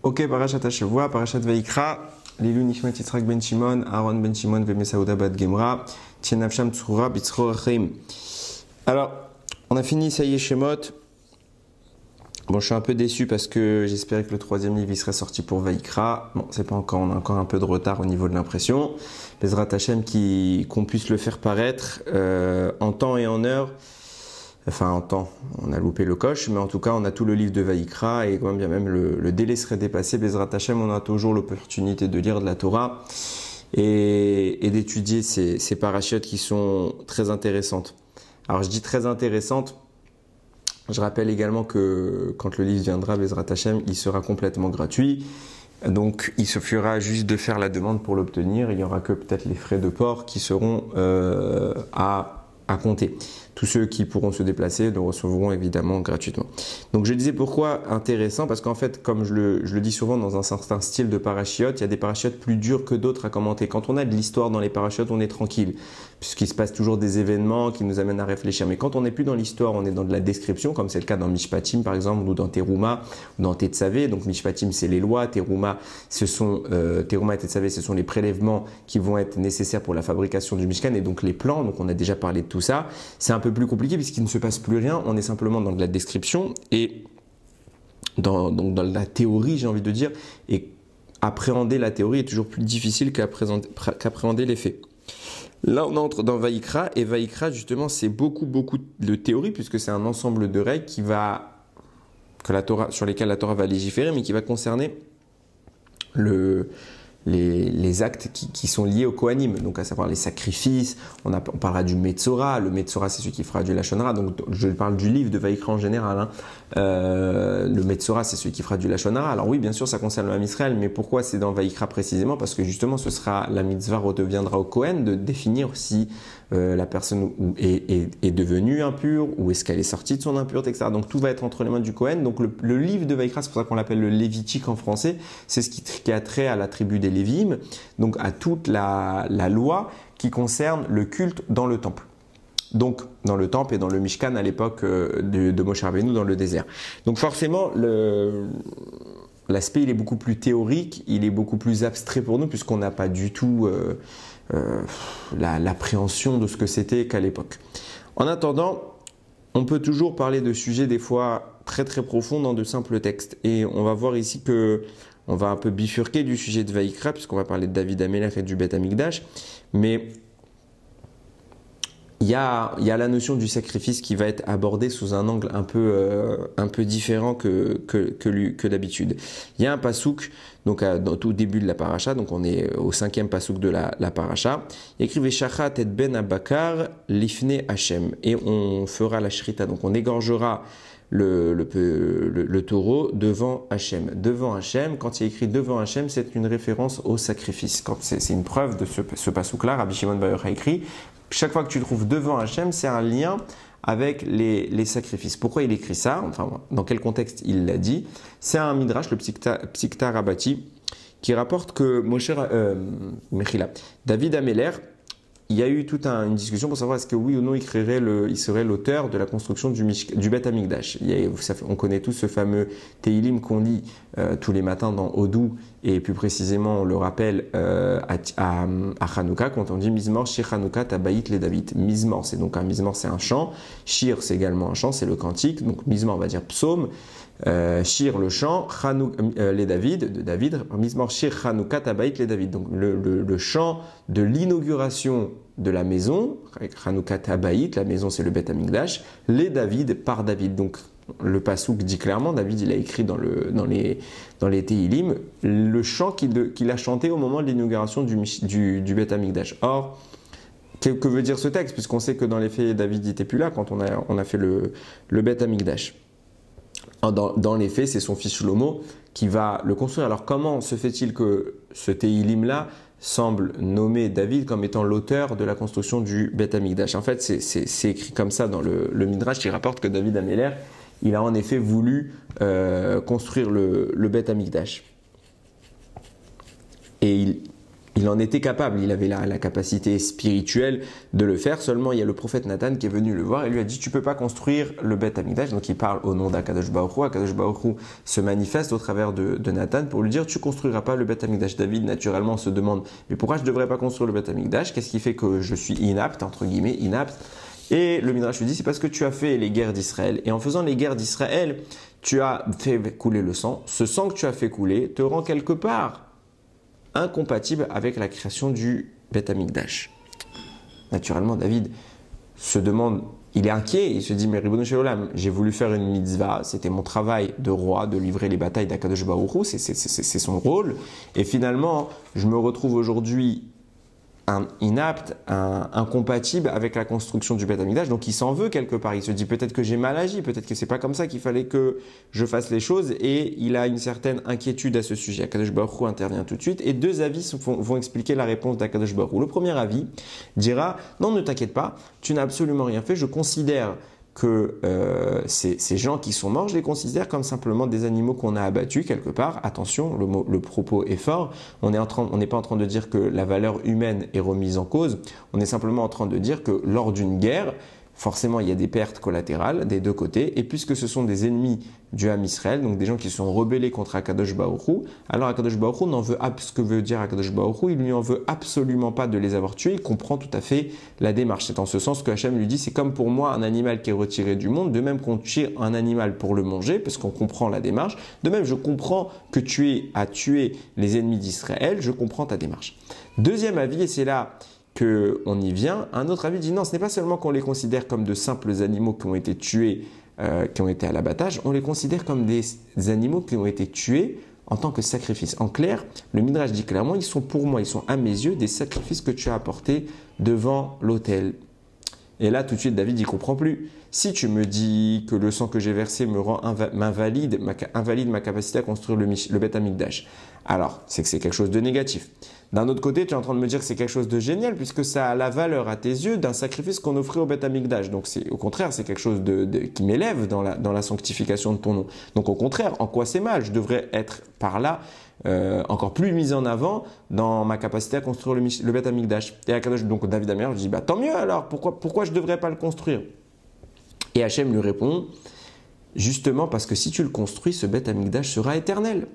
Ok, Parashat Hashavua, Parashat Vaikra, Lilu Nishmat Yitzhak ben Shimon, Aaron ben Shimon, Vemesauda bat Gemra, Tienavsham Tsura, Bitzro Rachim. Alors, on a fini, ça y est, Shemot. Bon, je suis un peu déçu parce que j'espérais que le troisième livre il serait sorti pour Vaikra. Bon, c'est pas encore, on a encore un peu de retard au niveau de l'impression. Bezrat Hashem qu'on puisse le faire paraître en temps et en heure. Enfin, en temps, on a loupé le coche, mais en tout cas, on a tout le livre de Vaikra et quand bien même le délai serait dépassé. Bezrat Hashem, on a toujours l'opportunité de lire de la Torah et d'étudier ces parachiotes qui sont très intéressantes. Alors, je dis très intéressantes. Je rappelle également que quand le livre viendra, Bezrat Hashem, il sera complètement gratuit. Donc, il suffira juste de faire la demande pour l'obtenir. Il n'y aura que peut-être les frais de port qui seront à compter. Tous ceux qui pourront se déplacer le recevront évidemment gratuitement. Donc je disais pourquoi intéressant, parce qu'en fait, comme je le dis souvent dans un certain style de parachiote, il y a des parachiotes plus durs que d'autres à commenter. Quand on a de l'histoire dans les parachiotes, on est tranquille, puisqu'il se passe toujours des événements qui nous amènent à réfléchir. Mais quand on n'est plus dans l'histoire, on est dans de la description, comme c'est le cas dans Mishpatim par exemple, ou dans Teruma, ou dans Tetzavé. Donc Mishpatim, c'est les lois, Teruma et Tetzavé, ce sont les prélèvements qui vont être nécessaires pour la fabrication du Mishkan, et donc les plans. Donc on a déjà parlé de tout ça. C'est un peu plus compliqué puisqu'il ne se passe plus rien, on est simplement dans de la description et dans la théorie, j'ai envie de dire, et appréhender la théorie est toujours plus difficile qu'appréhender les faits. Là, on entre dans Vaikra, et Vaikra, justement, c'est beaucoup de théorie puisque c'est un ensemble de règles sur lesquelles la Torah va légiférer, mais qui va concerner les actes qui sont liés au Kohanim, donc à savoir les sacrifices. On parlera du Metzora. Le Metzora, c'est celui qui fera du Lashon Hara. Donc je parle du livre de Vaikra en général. Le Metzora, c'est celui qui fera du Lashon Hara. Alors oui, bien sûr, ça concerne le Ham Israël, mais pourquoi c'est dans Vaikra précisément? Parce que justement, ce sera la mitzvah redeviendra au Kohen de définir si la personne est devenue impure ou est-ce qu'elle est sortie de son impureté, etc. Donc tout va être entre les mains du Kohen. Donc le livre de Vaikra, c'est pour ça qu'on l'appelle le Lévitique en français. C'est ce qui a trait à la tribu des Lévim, donc à toute la loi qui concerne le culte dans le temple. Donc dans le temple et dans le Mishkan à l'époque de Moshe Rabbeinu dans le désert. Donc forcément, l'aspect il est beaucoup plus théorique, il est beaucoup plus abstrait pour nous puisqu'on n'a pas du tout l'appréhension de ce que c'était qu'à l'époque. En attendant, on peut toujours parler de sujets des fois très très profonds dans de simples textes. Et on va voir ici que on va un peu bifurquer du sujet de Vaikra, puisqu'on va parler de David Amelech et du Beth Amikdash. Mais il y a la notion du sacrifice qui va être abordée sous un angle un peu différent que d'habitude. Il y a un pasouk, donc dans tout début de la paracha, donc on est au 5e pasouk de la paracha. Il écrit Veshachat et ben abakar lifne Hashem, et on fera la shrita, donc on égorgera le taureau devant Hachem. Devant Hachem, quand il est écrit devant Hachem, c'est une référence au sacrifice. C'est une preuve de ce pasouk-là. Rabbi Shimon Bar Yochai a écrit, chaque fois que tu trouves devant Hachem, c'est un lien avec les sacrifices. Pourquoi il écrit ça? Enfin, dans quel contexte il l'a dit? C'est un midrash, le Psikta Rabati, qui rapporte que David Amelech, il y a eu toute une discussion pour savoir est-ce que oui ou non il serait l'auteur de la construction du Beth Amikdash. On connaît tous ce fameux Teilim qu'on lit tous les matins dans Odou, et plus précisément on le rappelle à Hanouka, quand on dit Mizmor Shir Hanouka Tabayit les David. Mizmor, c'est donc c'est un chant. Shir, c'est également un chant, c'est le cantique. Donc Mizmor, on va dire psaume. Shir, le chant, les David, de David, Mizmor Shir Hanouka Tabayit les David. Donc le chant de l'inauguration de la maison, Hanouka Tabayit, la maison c'est le Beth Amikdash, les David par David. Donc le pasouk dit clairement, David il a écrit dans les Teilim, le chant qu'il a chanté au moment de l'inauguration du Beth Amikdash. Or, que veut dire ce texte? Puisqu'on sait que dans les faits, David n'était plus là quand on a fait le Beth Amikdash. Dans les faits, c'est son fils Shlomo qui va le construire. Alors comment se fait-il que ce Teilim-là semble nommer David comme étant l'auteur de la construction du Beth Amikdash? En fait, c'est écrit comme ça dans le Midrash qui rapporte que David Amelech, il a en effet voulu construire le Beth Amikdash. Et il en était capable, il avait la capacité spirituelle de le faire. Seulement, il y a le prophète Nathan qui est venu le voir et lui a dit, tu peux pas construire le Beth Amikdash. Donc, il parle au nom d'Akadosh Baruch Hu. Akadosh Baruch Hu se manifeste au travers de Nathan pour lui dire, tu construiras pas le Beth Amikdash. David, naturellement, se demande, mais pourquoi je devrais pas construire le Beth Amikdash? Qu'est-ce qui fait que je suis inapte, entre guillemets, inapte? Et le Midrash lui dit, c'est parce que tu as fait les guerres d'Israël. Et en faisant les guerres d'Israël, tu as fait couler le sang. Ce sang que tu as fait couler te rend quelque part incompatible avec la création du Beth Amikdash. Naturellement, David se demande, il est inquiet, il se dit, mais Ribono Shel Olam, j'ai voulu faire une mitzvah, c'était mon travail de roi, de livrer les batailles d'Akadosh Baruch Hu, c'est son rôle. Et finalement, je me retrouve aujourd'hui inapte, incompatible avec la construction du Beth Amikdash. Donc il s'en veut quelque part. Il se dit peut-être que j'ai mal agi, peut-être que c'est pas comme ça qu'il fallait que je fasse les choses. Et il a une certaine inquiétude à ce sujet. Akadosh Baruch Hu intervient tout de suite. Et deux avis vont expliquer la réponse d'Akadosh Baruch Hu. Le premier avis dira non, ne t'inquiète pas, tu n'as absolument rien fait. Je considère que ces gens qui sont morts, je les considère comme simplement des animaux qu'on a abattus quelque part. Attention, le propos est fort. On n'est pas en train de dire que la valeur humaine est remise en cause. On est simplement en train de dire que lors d'une guerre, forcément, il y a des pertes collatérales des deux côtés. Et puisque ce sont des ennemis du Ham Israël, donc des gens qui sont rebellés contre Akadosh Baruch Hu, alors Akadosh Baruch Hu n'en veut ce que veut dire Akadosh Baruch Hu, il lui en veut absolument pas de les avoir tués. Il comprend tout à fait la démarche. C'est en ce sens que Hachem lui dit, c'est comme pour moi un animal qui est retiré du monde, de même qu'on tue un animal pour le manger, parce qu'on comprend la démarche. De même, je comprends que tu es à tuer les ennemis d'Israël, je comprends ta démarche. Deuxième avis, et c'est là qu'on y vient, un autre avis dit non, ce n'est pas seulement qu'on les considère comme de simples animaux qui ont été tués, qui ont été à l'abattage, on les considère comme des animaux qui ont été tués en tant que sacrifice. En clair, le Midrash dit clairement, ils sont pour moi, ils sont à mes yeux des sacrifices que tu as apportés devant l'autel. Et là, tout de suite, David, il comprend plus. Si tu me dis que le sang que j'ai versé me rend invalide ma capacité à construire le Beth Amikdash, alors c'est que c'est quelque chose de négatif. D'un autre côté, tu es en train de me dire que c'est quelque chose de génial puisque ça a la valeur à tes yeux d'un sacrifice qu'on offrait au Beth Amikdash. Donc au contraire, c'est quelque chose qui m'élève dans la sanctification de ton nom. Donc au contraire, en quoi c'est mal? Je devrais être par là encore plus mis en avant dans ma capacité à construire le Beth Amikdash. Et donc David Améler dit, tant mieux alors, pourquoi je ne devrais pas le construire? Et Hachem lui répond, justement parce que si tu le construis, ce Beth Amikdash sera éternel.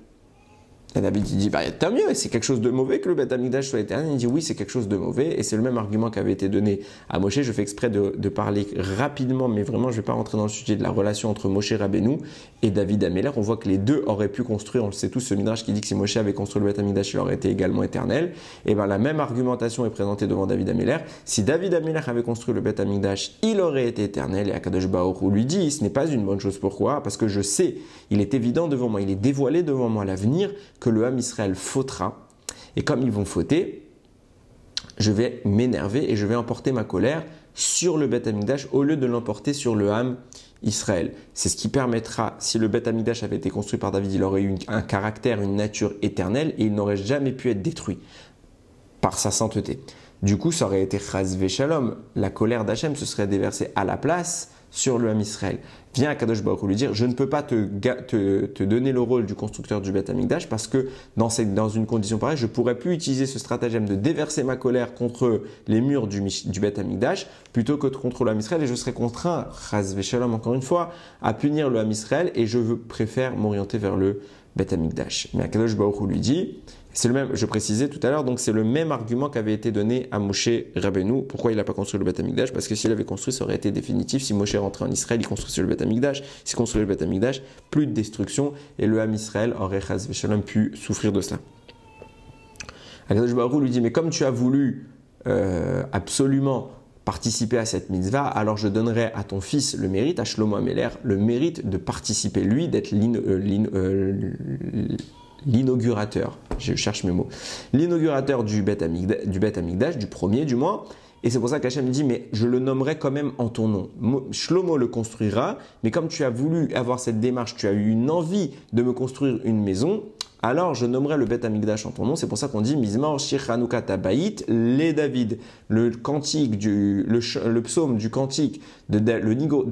Et David dit, tant mieux, c'est quelque chose de mauvais que le Beth Amikdash soit éternel. Il dit, oui, c'est quelque chose de mauvais. Et c'est le même argument qui avait été donné à Moshe. Je fais exprès de parler rapidement, mais vraiment, je ne vais pas rentrer dans le sujet de la relation entre Moshe Rabbeinu et David Améler. On voit que les deux auraient pu construire, on le sait tous, ce Midrash qui dit que si Moshe avait construit le Beth Amikdash, il aurait été également éternel. Et bien, la même argumentation est présentée devant David Améler. Si David Améler avait construit le Beth Amikdash, il aurait été éternel. Et Akadosh Baruch Hu lui dit, ce n'est pas une bonne chose. Pourquoi? Parce que je sais, il est évident devant moi, il est dévoilé devant moi l'avenir que le Ham Israël fautera, et comme ils vont fauter, je vais m'énerver et je vais emporter ma colère sur le Beth Amikdash au lieu de l'emporter sur le Ham Israël. C'est ce qui permettra, si le Beth Amikdash avait été construit par David, il aurait eu un caractère, une nature éternelle et il n'aurait jamais pu être détruit par sa sainteté. Du coup, ça aurait été chas v'shalom, la colère d'Hachem se serait déversée à la place sur le Ham Israël. Vient à Kadosh Baruch Hu lui dire, je ne peux pas te donner le rôle du constructeur du Beth Amikdash parce que dans une condition pareille, je ne pourrais plus utiliser ce stratagème de déverser ma colère contre les murs du Beth Amikdash plutôt que contre le Ham Israël et je serais contraint, chas v'shalom encore une fois, à punir le Ham Israël et je préfère m'orienter vers le Beth Amikdash. Mais Kadosh Baruch Hu lui dit, c'est le même, je précisais tout à l'heure, donc c'est le même argument qui avait été donné à Moshe Rabbeinu. Pourquoi il n'a pas construit le Beth Amikdash? Parce que s'il avait construit, ça aurait été définitif. Si Moshe rentrait en Israël, il construisait le Beth Amikdash. S'il construisait le Beth Amikdash, plus de destruction et le Ham Israël aurait chas v'shalom pu souffrir de cela. Akadosh Baruch Hu lui dit, mais comme tu as voulu absolument participer à cette mitzvah, alors je donnerai à ton fils le mérite, à Shlomo Améler, le mérite de participer, lui, d'être l'inaugurateur, je cherche mes mots, l'inaugurateur du Beth Amikdash, du premier du moins, et c'est pour ça qu'Hachem dit, mais je le nommerai quand même en ton nom. Shlomo le construira, mais comme tu as voulu avoir cette démarche, tu as eu une envie de me construire une maison, alors je nommerai le Beth Amikdash en ton nom. C'est pour ça qu'on dit Mizmor Shir Chanukah Tabayit les David, le cantique le psaume du cantique de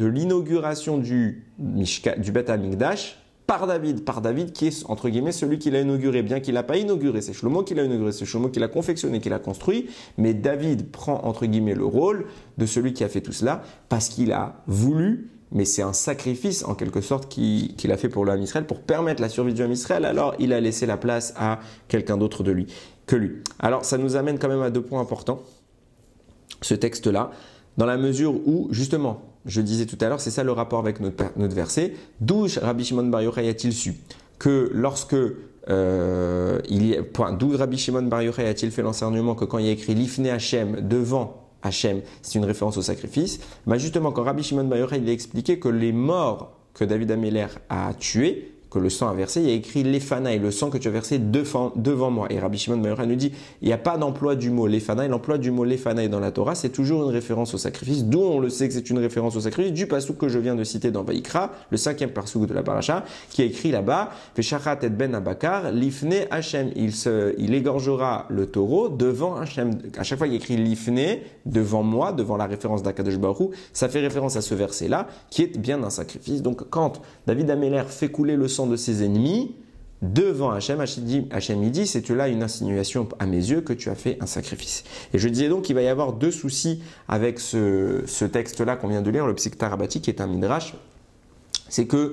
l'inauguration du Beth Amikdash, par David qui est entre guillemets celui qui l'a inauguré, bien qu'il n'a pas inauguré, c'est Shlomo qui l'a inauguré, c'est Shlomo qui l'a confectionné, qui l'a construit, mais David prend entre guillemets le rôle de celui qui a fait tout cela parce qu'il a voulu, mais c'est un sacrifice en quelque sorte qu'il a fait pour le Ham Israël, pour permettre la survie du Ham Israël, alors il a laissé la place à quelqu'un d'autre que lui. Alors ça nous amène quand même à 2 points importants, ce texte-là, dans la mesure où justement, je disais tout à l'heure, c'est ça le rapport avec notre verset. D'où Rabbi Shimon Bar Yochai a-t-il su que lorsque d'où Rabbi Shimon Bar Yochai a-t-il fait l'enseignement que quand il y a écrit l'Ifne Hachem devant Hachem, c'est une référence au sacrifice. Bah justement, quand Rabbi Shimon Bar Yochai il a expliqué que les morts que David Améler a tués, que le sang a versé, il y a écrit l'Efana et le sang que tu as versé devant moi. Et Rabbi Shimon Bar Yochai nous dit, il n'y a pas d'emploi du mot l'Efana, et l'emploi du mot l'Efana dans la Torah, c'est toujours une référence au sacrifice, d'où on le sait que c'est une référence au sacrifice, du passouk que je viens de citer dans Vaïkra, le 5e passouk de la paracha, qui est écrit là-bas, Veshachat et ben Abakar, l'Ifne Hachem, il égorgera le taureau devant Hachem. À chaque fois il y a écrit l'Ifne, devant moi, devant la référence d'Akadosh Baruch Hu, ça fait référence à ce verset-là, qui est bien un sacrifice. Donc quand David Améler fait couler le sang de ses ennemis devant Hachem, Hachem il dit, c'est là une insinuation à mes yeux que tu as fait un sacrifice. Et je disais donc qu'il va y avoir 2 soucis avec ce texte-là qu'on vient de lire, le Psikta Rabbati, qui est un midrash. C'est que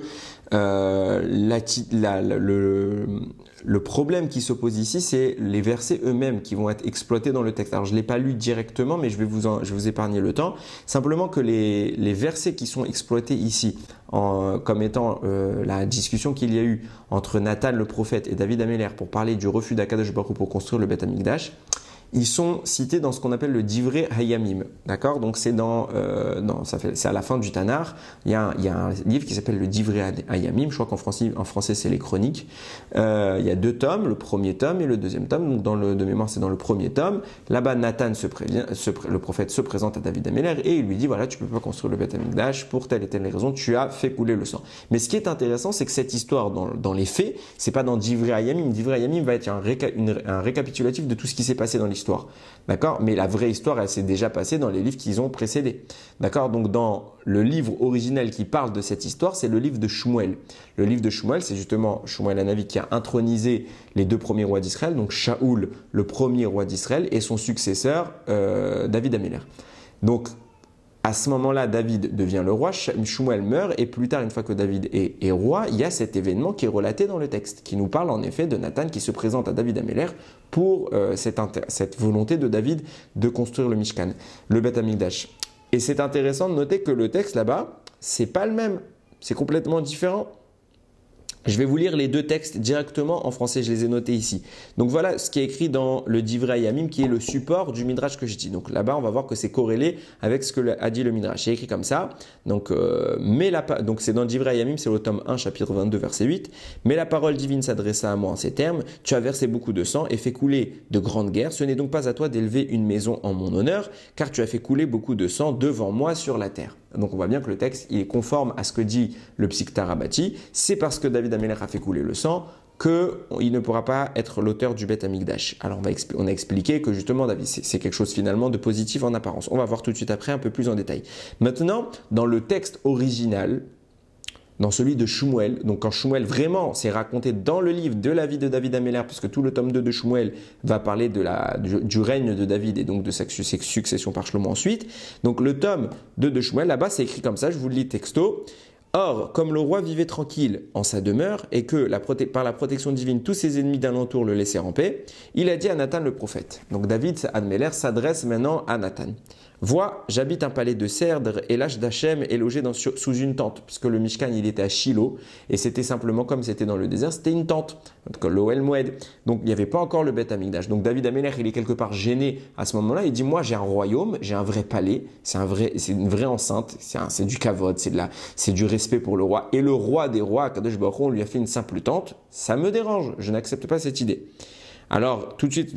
le problème qui s'oppose ici, c'est les versets eux-mêmes qui vont être exploités dans le texte. Alors je ne l'ai pas lu directement, mais je vais vous épargner le temps. Simplement que les versets qui sont exploités ici, comme étant la discussion qu'il y a eu entre Nathan le prophète et David Améler pour parler du refus d'Akadosh Baruch Hu pour construire le Beth Amikdash, ils sont cités dans ce qu'on appelle le Divrei Hayamim, d'accord? Donc c'est c'est à la fin du Tanar. Il y a un livre qui s'appelle le Divrei Hayamim. Je crois qu'en français c'est les Chroniques. Il y a 2 tomes, le premier tome et le deuxième tome. Donc de mémoire c'est dans le premier tome. Là-bas Nathan le prophète se présente à David Améler et il lui dit voilà, tu peux pas construire le Beth Amikdash pour telle et telle raison, tu as fait couler le sang. Mais ce qui est intéressant, c'est que cette histoire dans les faits, c'est pas dans Divrei Hayamim. Divrei Hayamim va être un récapitulatif de tout ce qui s'est passé dans l'histoire. D'accord? Mais la vraie histoire, elle s'est déjà passée dans les livres qui ont précédé. D'accord? Donc, dans le livre originel qui parle de cette histoire, c'est le livre de Shmuel. Le livre de Shmuel, c'est justement Shmuel Hanavi qui a intronisé les 2 premiers rois d'Israël, donc Shaoul, le premier roi d'Israël, et son successeur, David Améler. Donc, à ce moment-là, David devient le roi, Shmuel meurt, et plus tard, une fois que David est roi, il y a cet événement qui est relaté dans le texte, qui nous parle en effet de Nathan qui se présente à David Améler pour cette volonté de David de construire le Mishkan, le Beth Amikdash. Et c'est intéressant de noter que le texte là-bas, c'est pas le même, c'est complètement différent. Je vais vous lire les 2 textes directement en français, je les ai notés ici. Donc voilà ce qui est écrit dans le Divrei Hayamim qui est le support du Midrash que je dis. Donc là-bas, on va voir que c'est corrélé avec ce que a dit le Midrash. C'est écrit comme ça. Donc, donc c'est dans le Divrei Hayamim, c'est au tome 1, chapitre 22, verset 8. Mais la parole divine s'adressa à moi en ces termes. Tu as versé beaucoup de sang et fait couler de grandes guerres. Ce n'est donc pas à toi d'élever une maison en mon honneur, car tu as fait couler beaucoup de sang devant moi sur la terre. Donc on voit bien que le texte il est conforme à ce que dit le Psikta Rabbati. C'est parce que David Améler a fait couler le sang qu'il ne pourra pas être l'auteur du Beth Amikdash. Alors on a expliqué que justement David c'est quelque chose finalement de positif en apparence. On va voir tout de suite après un peu plus en détail. Maintenant, dans le texte original, dans celui de Shmuel, donc quand Shmuel vraiment c'est raconté dans le livre de la vie de David Améler, puisque tout le tome 2 de Shmuel va parler du règne de David et donc de sa succession par Shlomo ensuite. Donc le tome 2 de Shmuel, là-bas c'est écrit comme ça, je vous le lis texto. Or, comme le roi vivait tranquille en sa demeure et que par la protection divine tous ses ennemis d'alentour le laissèrent en paix, il a dit à Nathan le prophète. Donc David Améler s'adresse maintenant à Nathan. Vois, j'habite un palais de cèdre et l'âge d'Hachem est logé sous une tente, puisque le Mishkan il était à Shiloh et c'était simplement comme c'était dans le désert, c'était une tente, donc l'Oel Moed. Donc il n'y avait pas encore le Beth Amikdash. Donc David Améler il est quelque part gêné à ce moment-là. Il dit moi j'ai un royaume, j'ai un vrai palais, c'est une vraie enceinte, c'est du kavod, c'est du respect pour le roi. Et le roi des rois, Kadosh Baruch Hu, on lui a fait une simple tente. Ça me dérange, je n'accepte pas cette idée. Alors tout de suite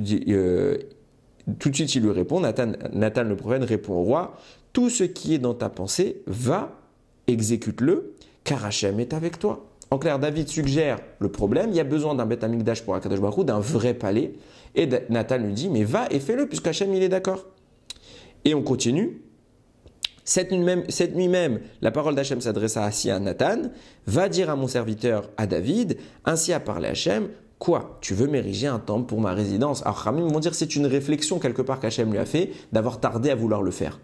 il lui répond, Nathan le prophète répond au roi, tout ce qui est dans ta pensée, va, exécute-le, car Hachem est avec toi. En clair, David suggère le problème, il y a besoin d'un Beth Amikdash pour Akadosh Baruch Hu, d'un vrai palais, et Nathan lui dit, mais va et fais-le, puisque Hachem il est d'accord. Et on continue, Cette nuit même, la parole d'Hachem s'adressa ainsi à Nathan, va dire à mon serviteur, à David, ainsi a parlé Hachem, quoi, tu veux m'ériger un temple pour ma résidence? Alors, Ramim vont dire que c'est une réflexion quelque part qu'Hachem lui a fait d'avoir tardé à vouloir le faire.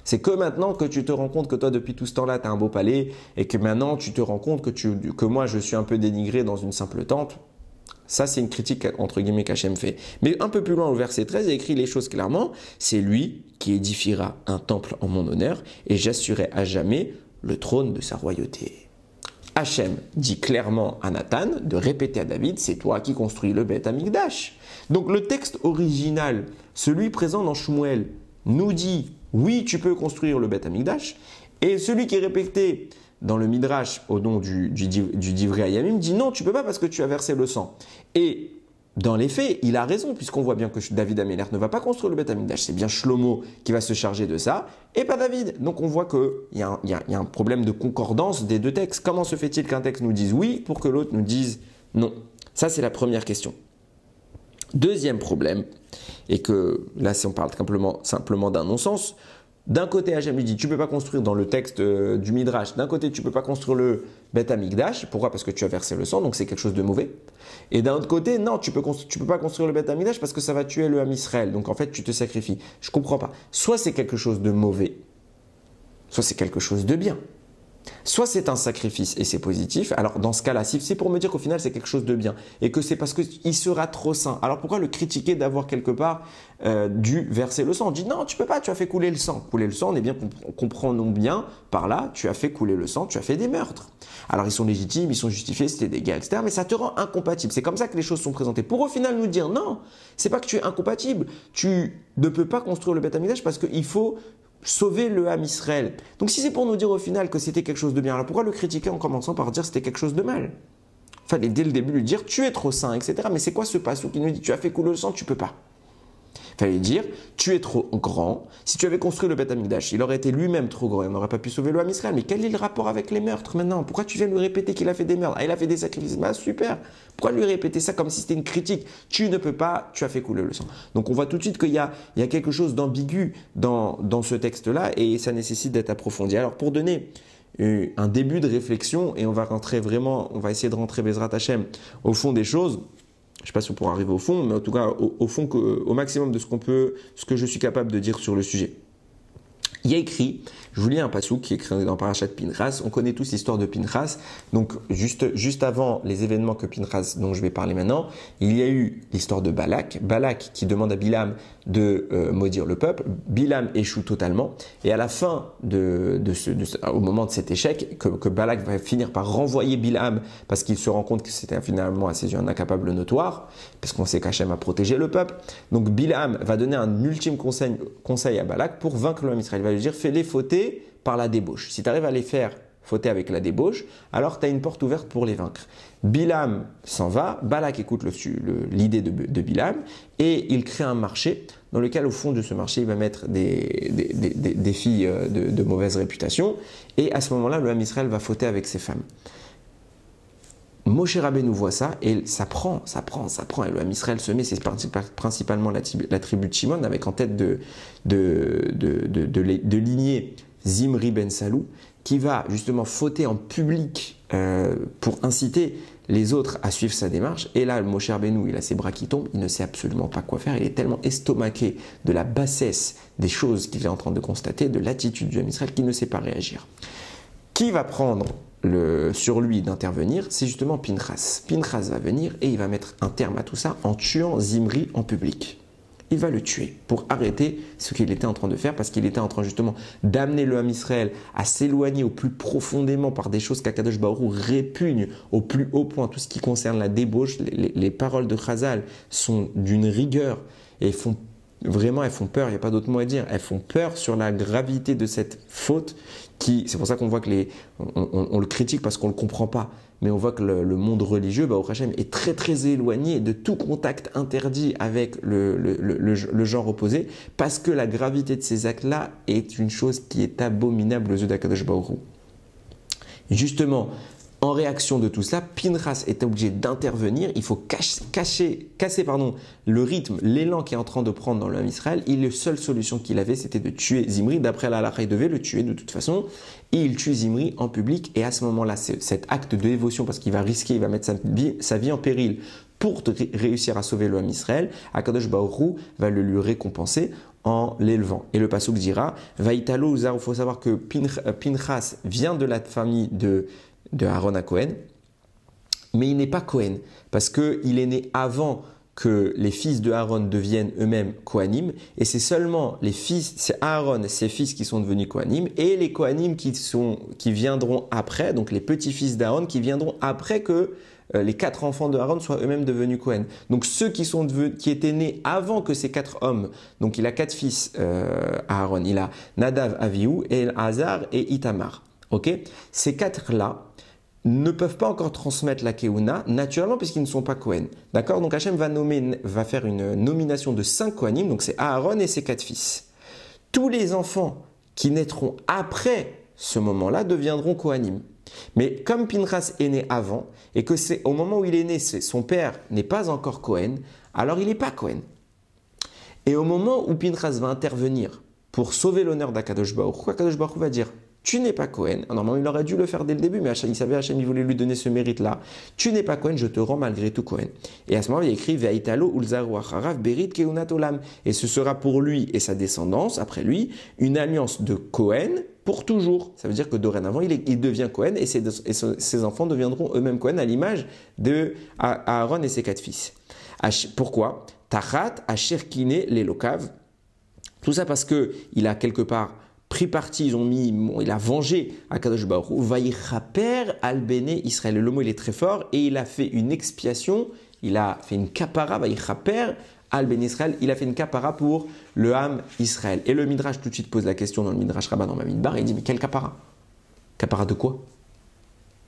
C'est que maintenant que tu te rends compte que toi, depuis tout ce temps-là, tu as un beau palais et que maintenant, tu te rends compte que moi, je suis un peu dénigré dans une simple tente. Ça, c'est une critique entre guillemets qu'Hachem fait. Mais un peu plus loin, au verset 13, il écrit les choses clairement. C'est lui qui édifiera un temple en mon honneur et j'assurerai à jamais le trône de sa royauté. Hachem dit clairement à Nathan de répéter à David, c'est toi qui construis le Beth Amikdash. Donc le texte original, celui présent dans Shmuel, nous dit, oui, tu peux construire le Beth Amikdash. Et celui qui est répété dans le Midrash au nom du Divrei Hayamim dit non, tu peux pas parce que tu as versé le sang. Et dans les faits, il a raison puisqu'on voit bien que David Améler ne va pas construire le Beth Amikdash. C'est bien Shlomo qui va se charger de ça et pas David. Donc on voit qu'il y a un problème de concordance des deux textes. Comment se fait-il qu'un texte nous dise oui pour que l'autre nous dise non? Ça, c'est la première question. Deuxième problème, et que là, si on parle simplement d'un non-sens, d'un côté, Hachem lui dit, tu ne peux pas construire dans le texte du Midrash, d'un côté, tu ne peux pas construire le Beth Amikdash, pourquoi? Parce que tu as versé le sang, donc c'est quelque chose de mauvais. Et d'un autre côté, non, tu peux pas construire le Beth Amikdash parce que ça va tuer le Ham Israël, donc en fait, tu te sacrifies. Je ne comprends pas. Soit c'est quelque chose de mauvais, soit c'est quelque chose de bien. Soit c'est un sacrifice et c'est positif, alors dans ce cas-là, si c'est pour me dire qu'au final c'est quelque chose de bien et que c'est parce qu'il sera trop saint, alors pourquoi le critiquer d'avoir quelque part dû verser le sang? On dit non, tu peux pas, tu as fait couler le sang. Couler le sang, on est bien, comprenons bien par là, tu as fait couler le sang, tu as fait des meurtres. Alors ils sont légitimes, ils sont justifiés, c'était des dégâts, etc. Mais ça te rend incompatible. C'est comme ça que les choses sont présentées. Pour au final nous dire non, c'est pas que tu es incompatible, tu ne peux pas construire le Beth Amikdash parce qu'il faut sauver le Ham Israël. Donc si c'est pour nous dire au final que c'était quelque chose de bien, alors pourquoi le critiquer en commençant par dire que c'était quelque chose de mal? Fallait dès le début lui dire tu es trop saint, etc. Mais c'est quoi ce passage qui nous dit tu as fait couler le sang, tu peux pas? Fallait dire tu es trop grand. Si tu avais construit le Beth Amikdash, il aurait été lui-même trop grand et on n'aurait pas pu sauver le Ham Israël. Mais quel est le rapport avec les meurtres maintenant? Pourquoi tu viens lui répéter qu'il a fait des meurtres? Ah, il a fait des sacrifices. Bah super. Pourquoi lui répéter ça comme si c'était une critique? Tu ne peux pas, tu as fait couler le sang. Donc on voit tout de suite qu'il y a quelque chose d'ambigu dans ce texte-là et ça nécessite d'être approfondi. Alors pour donner un début de réflexion et on va essayer de rentrer Bezrat Hashem au fond des choses. Je ne sais pas si on pourra arriver au fond, mais en tout cas au fond, au maximum de ce que je suis capable de dire sur le sujet. Il y a écrit, je vous lis un passouk qui est écrit dans Parashat Pinchas. On connaît tous l'histoire de Pinchas. Donc, juste avant les événements que Pinchas, dont je vais parler maintenant, il y a eu l'histoire de Balak. Balak qui demande à Bilam de maudire le peuple. Bilam échoue totalement. Et à la fin, au moment de cet échec, que Balak va finir par renvoyer Bilam parce qu'il se rend compte que c'était finalement à ses yeux un incapable notoire, parce qu'on sait qu'Hachem a protégé le peuple. Donc, Bilam va donner un ultime conseil à Balak pour vaincre le Ham Israël. Il va lui dire, fais-les fauter par la débauche. Si tu arrives à les faire fauter avec la débauche, alors tu as une porte ouverte pour les vaincre. Bilam s'en va, Balak écoute l'idée de Bilam et il crée un marché dans lequel au fond de ce marché il va mettre des filles de mauvaise réputation et à ce moment-là le Ham Israël va fauter avec ses femmes. Moshe Rabbeinu voit ça et ça prend et le Ham Israël se met, c'est principalement la tribu de Shimon avec en tête de lignée Zimri ben Salou qui va justement fauter en public pour inciter les autres à suivre sa démarche. Et là, Moshe Rabbeinu, il a ses bras qui tombent, il ne sait absolument pas quoi faire. Il est tellement estomaqué de la bassesse des choses qu'il est en train de constater, de l'attitude du Ham Israël, qu'il ne sait pas réagir. Qui va prendre sur lui d'intervenir? C'est justement Pinchas. Pinchas va venir et il va mettre un terme à tout ça en tuant Zimri en public. Il va le tuer pour arrêter ce qu'il était en train de faire parce qu'il était en train justement d'amener le Ham Israël à s'éloigner au plus profondément par des choses qu'Akadosh Baruch Hu répugne au plus haut point. Tout ce qui concerne la débauche, les paroles de Chazal sont d'une rigueur et elles font peur, il n'y a pas d'autre mot à dire, elles font peur sur la gravité de cette faute c'est pour ça qu'on voit que on le critique parce qu'on ne le comprend pas. Mais on voit que le monde religieux, Baruch Hashem, est très très éloigné de tout contact interdit avec le genre opposé, parce que la gravité de ces actes-là est une chose qui est abominable aux yeux d'Akadosh Baruch Hu. Justement, En réaction de tout cela, Pinchas est obligé d'intervenir. Il faut casser le rythme, l'élan qui est en train de prendre dans l'homme Israël. La seule solution qu'il avait, c'était de tuer Zimri. D'après la halakha, il devait le tuer de toute façon. Et il tue Zimri en public. Et à ce moment-là, cet acte de dévotion, parce qu'il va risquer, il va mettre sa vie en péril pour réussir à sauver l'homme Israël, Akadosh Baruch Hu va le lui récompenser en l'élevant. Et le pasuk dira, Vaïtalo Uzar, il faut savoir que Pinchas vient de la famille de Aaron à Cohen, mais il n'est pas Cohen, parce qu'il est né avant que les fils de Aaron deviennent eux-mêmes Kohanim, et c'est seulement c'est Aaron et ses fils qui sont devenus Kohanim, et les Kohanim qui viendront après, donc les petits-fils d'Aaron qui viendront après que les 4 enfants de Aaron soient eux-mêmes devenus Kohen. Donc ceux qui étaient nés avant que ces 4 hommes, donc il a 4 fils à Aaron, il a Nadav, Avihu, Elazar et Itamar. Ok, ces 4-là ne peuvent pas encore transmettre la Keuna naturellement puisqu'ils ne sont pas Kohen. D'accord? Donc Hachem va faire une nomination de 5 Kohanim, donc c'est Aaron et ses 4 fils. Tous les enfants qui naîtront après ce moment-là deviendront Kohanim. Mais comme Pinchas est né avant, et que c'est au moment où il est né, son père n'est pas encore Kohen, alors il n'est pas Kohen. Et au moment où Pinchas va intervenir pour sauver l'honneur d'Akadosh Baruch Hu, Akadosh Baruch Hu va dire: tu n'es pas Kohen. Normalement, il aurait dû le faire dès le début, mais il savait, Hachem, il voulait lui donner ce mérite-là. Tu n'es pas Kohen, je te rends malgré tout Kohen. Et à ce moment, il y a écrit Ve'aitalo ulzaru acharav berit keunat olam. Et ce sera pour lui et sa descendance, après lui, une alliance de Kohen pour toujours. Ça veut dire que dorénavant, il devient Kohen et ses enfants deviendront eux-mêmes Kohen à l'image de Aaron et ses 4 fils. Pourquoi? Tachat asherkine lelokav. Tout ça parce qu'il a quelque part pris parti, il a vengé Akadosh Baruch Hu, Vayichaper al Bene Israël. Le mot il est très fort et il a fait une expiation, il a fait une kapara, Vayichaper al Bene Israël, il a fait une kapara pour le Ham Israël. Et le Midrash tout de suite pose la question dans le Midrash Rabbah dans Bamidbar, il dit mais quel kapara? Kapara de quoi?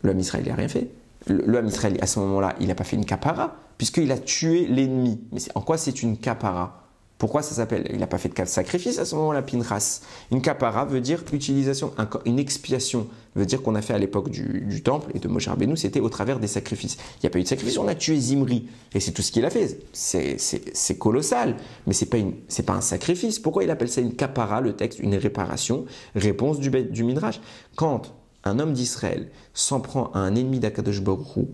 Le Ham Israël il n'a rien fait. Le Ham Israël à ce moment-là il n'a pas fait une kapara puisqu'il a tué l'ennemi. Mais en quoi c'est une kapara? Pourquoi ça s'appelle? Il n'a pas fait de sacrifice à ce moment-là, Pinchas. Une kapara veut dire utilisation, une expiation, veut dire qu'on a fait à l'époque du temple et de Moshe Rabbeinu, c'était au travers des sacrifices. Il n'y a pas eu de sacrifice, on a tué Zimri. Et c'est tout ce qu'il a fait. C'est colossal, mais ce n'est pas un sacrifice. Pourquoi il appelle ça une kapara, le texte, une réparation? Réponse du Midrash. Quand un homme d'Israël s'en prend à un ennemi d'Akadosh Baruch Hu,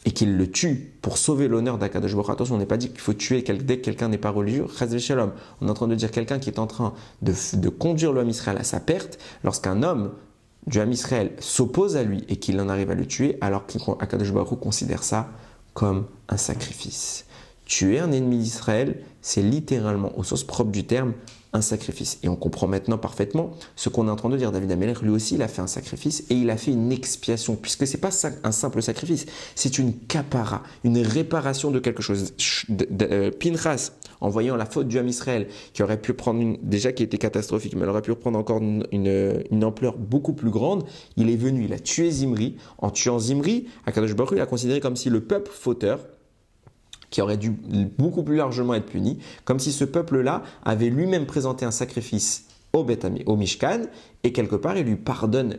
et qu'il le tue pour sauver l'honneur d'Akadosh Baruch Hu. Attention, on n'est pas dit qu'il faut tuer dès que quelqu'un n'est pas religieux. Chas v'shalom. On est en train de dire quelqu'un qui est en train de conduire le Ham Israël à sa perte. Lorsqu'un homme du Ham Israël s'oppose à lui et qu'il en arrive à le tuer, alors qu'Akadosh Baruch Hu considère ça comme un sacrifice. Tuer un ennemi d'Israël, c'est littéralement, au sens propre du terme, un sacrifice. Et on comprend maintenant parfaitement ce qu'on est en train de dire. David Amelech, lui aussi, il a fait un sacrifice et il a fait une expiation, puisque ce n'est pas un simple sacrifice, c'est une kapara, une réparation de quelque chose. Pinchas, en voyant la faute du Ham Israël, qui aurait pu prendre, déjà qui était catastrophique, mais elle aurait pu prendre encore une ampleur beaucoup plus grande, il est venu, il a tué Zimri. En tuant Zimri, Akadosh Baruch Hu, il a considéré comme si le peuple fauteur, qui aurait dû beaucoup plus largement être puni, comme si ce peuple-là avait lui-même présenté un sacrifice au Mishkan, et quelque part il lui pardonne,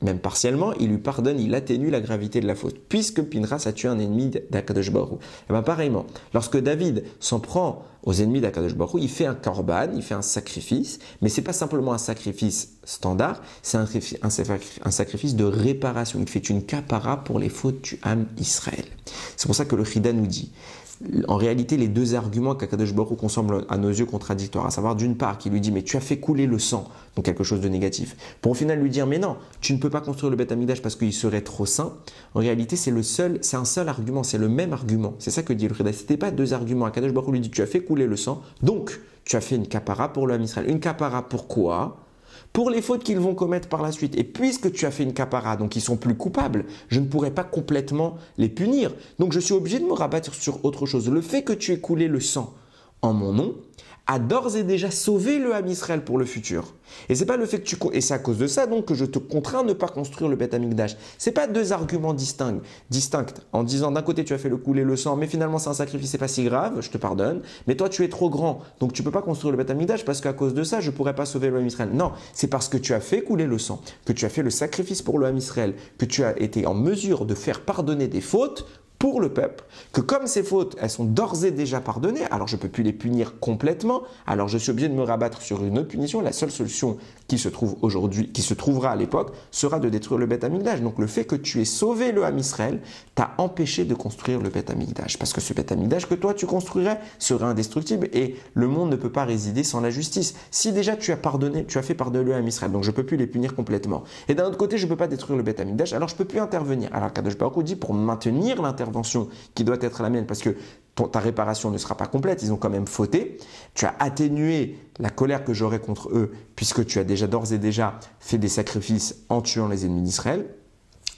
même partiellement, il atténue la gravité de la faute, puisque Pinchas a tué un ennemi d'Akadosh Baruch Hu. Et bien pareillement, lorsque David s'en prend aux ennemis d'Akadosh Baruch Hu, il fait un korban, il fait un sacrifice, mais ce n'est pas simplement un sacrifice standard, c'est un sacrifice de réparation. Il fait une kapara pour les fautes du Ham Israël. C'est pour ça que le Chida nous dit, en réalité, les deux arguments qu'Akadosh Baruch Hu semblent à nos yeux contradictoires, à savoir d'une part qui lui dit mais tu as fait couler le sang, donc quelque chose de négatif, pour au final lui dire mais non, tu ne peux pas construire le Beth Amikdash parce qu'il serait trop saint. En réalité, c'est un seul argument, c'est le même argument. C'est ça que dit le Chida. C'était pas deux arguments. Akadosh Baruch Hu lui dit tu as fait couler le sang, donc tu as fait une kapara pour le Ham Israël. Une kapara pourquoi? Pour les fautes qu'ils vont commettre par la suite. Et puisque tu as fait une kapara, donc ils sont plus coupables, je ne pourrai pas complètement les punir. Donc je suis obligé de me rabattre sur autre chose. Le fait que tu aies coulé le sang en mon nom a d'ores et déjà sauvé le Ham Israël pour le futur. Et c'est pas le fait que et c'est à cause de ça donc que je te contrains à ne pas construire le Beth Amikdash. C'est pas deux arguments distincts en disant d'un côté tu as fait le couler le sang, mais finalement c'est un sacrifice, c'est pas si grave, je te pardonne. Mais toi tu es trop grand, donc tu peux pas construire le Beth Amikdash parce qu'à cause de ça je pourrais pas sauver le Ham Israël. Non, c'est parce que tu as fait couler le sang, que tu as fait le sacrifice pour le Ham Israël, que tu as été en mesure de faire pardonner des fautes pour le peuple, que comme ces fautes, elles sont d'ores et déjà pardonnées, alors je ne peux plus les punir complètement, alors je suis obligé de me rabattre sur une autre punition. La seule solution qui se trouve aujourd'hui, qui se trouvera à l'époque, sera de détruire le Beth Amikdash. Donc le fait que tu aies sauvé le Ham Israël t'a empêché de construire le Beth Amikdash, parce que ce Beth Amikdash que toi tu construirais serait indestructible et le monde ne peut pas résider sans la justice. Si déjà tu as pardonné, tu as fait pardonner le Ham Israël, donc je ne peux plus les punir complètement. Et d'un autre côté, je ne peux pas détruire le Beth Amikdash, alors je ne peux plus intervenir. Alors Kadosh Baruch Hu dit pour maintenir l'intervention qui doit être la mienne parce que ta réparation ne sera pas complète, ils ont quand même fauté, tu as atténué la colère que j'aurai contre eux puisque tu as déjà d'ores et déjà fait des sacrifices en tuant les ennemis d'Israël.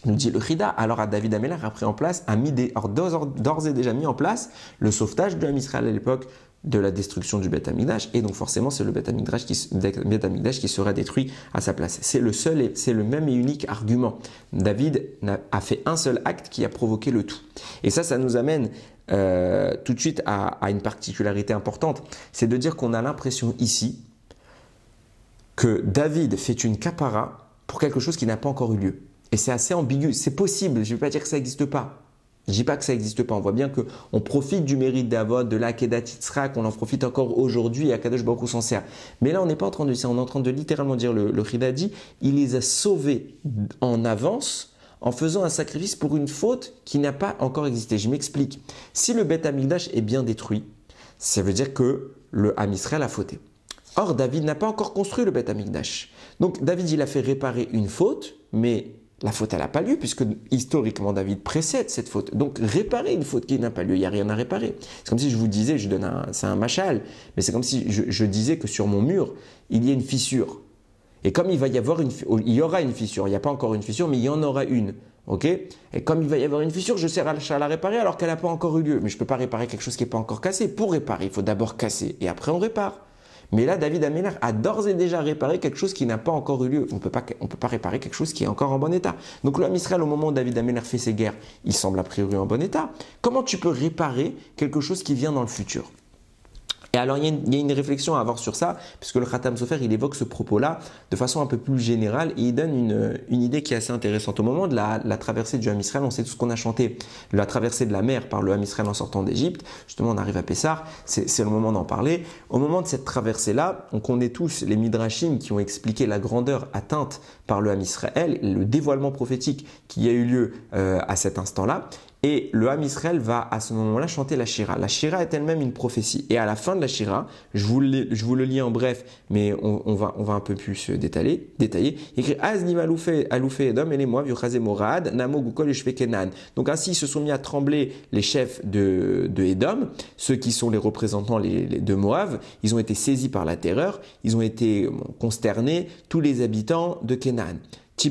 Nous dit le Chida, alors à David Améler a pris en place, d'ores et déjà mis en place le sauvetage de Ham Israël à l'époque de la destruction du Beth Amikdash, et donc forcément c'est le Beth Amikdash qui sera détruit à sa place. C'est le seul et c'est le même et unique argument. David a fait un seul acte qui a provoqué le tout. Et ça nous amène tout de suite à une particularité importante, c'est de dire qu'on a l'impression ici que David fait une kapara pour quelque chose qui n'a pas encore eu lieu. Et c'est assez ambigu, c'est possible, je ne vais pas dire que ça n'existe pas. Je ne dis pas que ça n'existe pas, on voit bien qu'on profite du mérite d'Avod, de l'Akedat Yitzhak, on en profite encore aujourd'hui et Akadosh Baruch Hu s'en sert. Mais là, on n'est pas en train de dire ça, on est en train de littéralement dire, le Chida dit, il les a sauvés en avance en faisant un sacrifice pour une faute qui n'a pas encore existé. Je m'explique. Si le Beth Amikdash est bien détruit, ça veut dire que le Ham Israël a fauté. Or, David n'a pas encore construit le Beth Amikdash. Donc, David, il a fait réparer une faute, mais la faute, elle n'a pas lieu, puisque historiquement, David précède cette faute. Donc, réparer une faute qui n'a pas lieu, il n'y a rien à réparer. C'est comme si je vous disais, c'est un machal, mais c'est comme si je disais que sur mon mur, il y a une fissure. Et comme il y aura une fissure, il n'y a pas encore une fissure, mais il y en aura une. Ok? Et comme il va y avoir une fissure, je sers à la réparer alors qu'elle n'a pas encore eu lieu. Mais je ne peux pas réparer quelque chose qui n'est pas encore cassé. Pour réparer, il faut d'abord casser, et après on répare. Mais là, David Améler a d'ores et déjà réparé quelque chose qui n'a pas encore eu lieu. On ne peut pas réparer quelque chose qui est encore en bon état. Donc le Ham Israël, au moment où David Améler fait ses guerres, il semble a priori en bon état. Comment tu peux réparer quelque chose qui vient dans le futur ? Et alors, il y a une réflexion à avoir sur ça, puisque le Khatam Sofer, il évoque ce propos-là de façon un peu plus générale et il donne une idée qui est assez intéressante. Au moment de la traversée du Ham Israël, on sait tout ce qu'on a chanté, la traversée de la mer par le Ham Israël en sortant d'Égypte. Justement, on arrive à Pessar, c'est le moment d'en parler. Au moment de cette traversée-là, on connaît tous les Midrashim qui ont expliqué la grandeur atteinte par le Ham Israël, le dévoilement prophétique qui a eu lieu à cet instant-là. Et le Ham Israël va à ce moment-là chanter la Shira. La Shira est elle-même une prophétie. Et à la fin de la Shira, je vous le lis en bref, mais on va un peu plus détailler. Il écrit Aznim aloufé Edom et les Moab yuchazé Morad Namo Gukol et Shvekenan. Donc ainsi se sont mis à trembler les chefs de Edom, ceux qui sont les représentants de Moab. Ils ont été saisis par la terreur, ils ont été consternés, tous les habitants de Canaan. Donc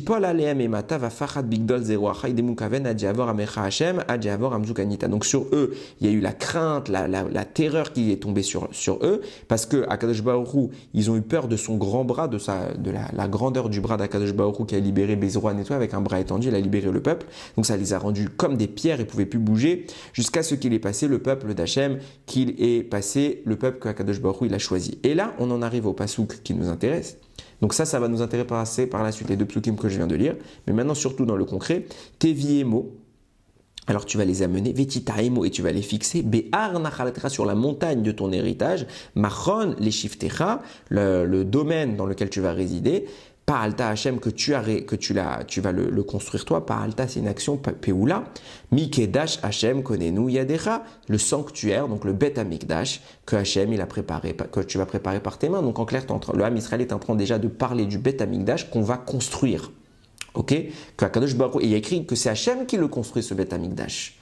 sur eux, il y a eu la crainte, la terreur qui est tombée sur eux, parce que Akadosh Baruch Hu, ils ont eu peur de son grand bras, de la grandeur du bras d'Akadosh Baruch Hu qui a libéré Bezroa Nettoy avec un bras étendu, il a libéré le peuple. Donc ça les a rendus comme des pierres, ils ne pouvaient plus bouger, jusqu'à ce qu'il ait passé le peuple d'Hachem, qu'il ait passé le peuple que Akadosh Baruch Hu il a choisi. Et là, on en arrive au pasouk qui nous intéresse. Donc ça va nous intéresser par la suite, les deux psukim que je viens de lire. Mais maintenant, surtout dans le concret, Teviemo, alors tu vas les amener, Vetitaemo, et tu vas les fixer, Be'ar nachalatecha, sur la montagne de ton héritage, Machon les shiftecha, le domaine dans lequel tu vas résider, Pa'alta Hashem, que tu vas le construire toi. Pa'alta, c'est une action, Peoula. Mikedash Hashem konenu yadecha, le sanctuaire, donc le Beth Amikdash, que Hashem il a préparé, que tu vas préparer par tes mains. Donc en clair, le Ham Israël est en train déjà de parler du Beth Amikdash qu'on va construire. Ok? Que Akadosh Baruch Hu, il y a écrit que c'est Hashem qui le construit, ce Beth Amikdash.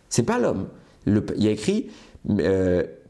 C'est pas l'homme. Il y a écrit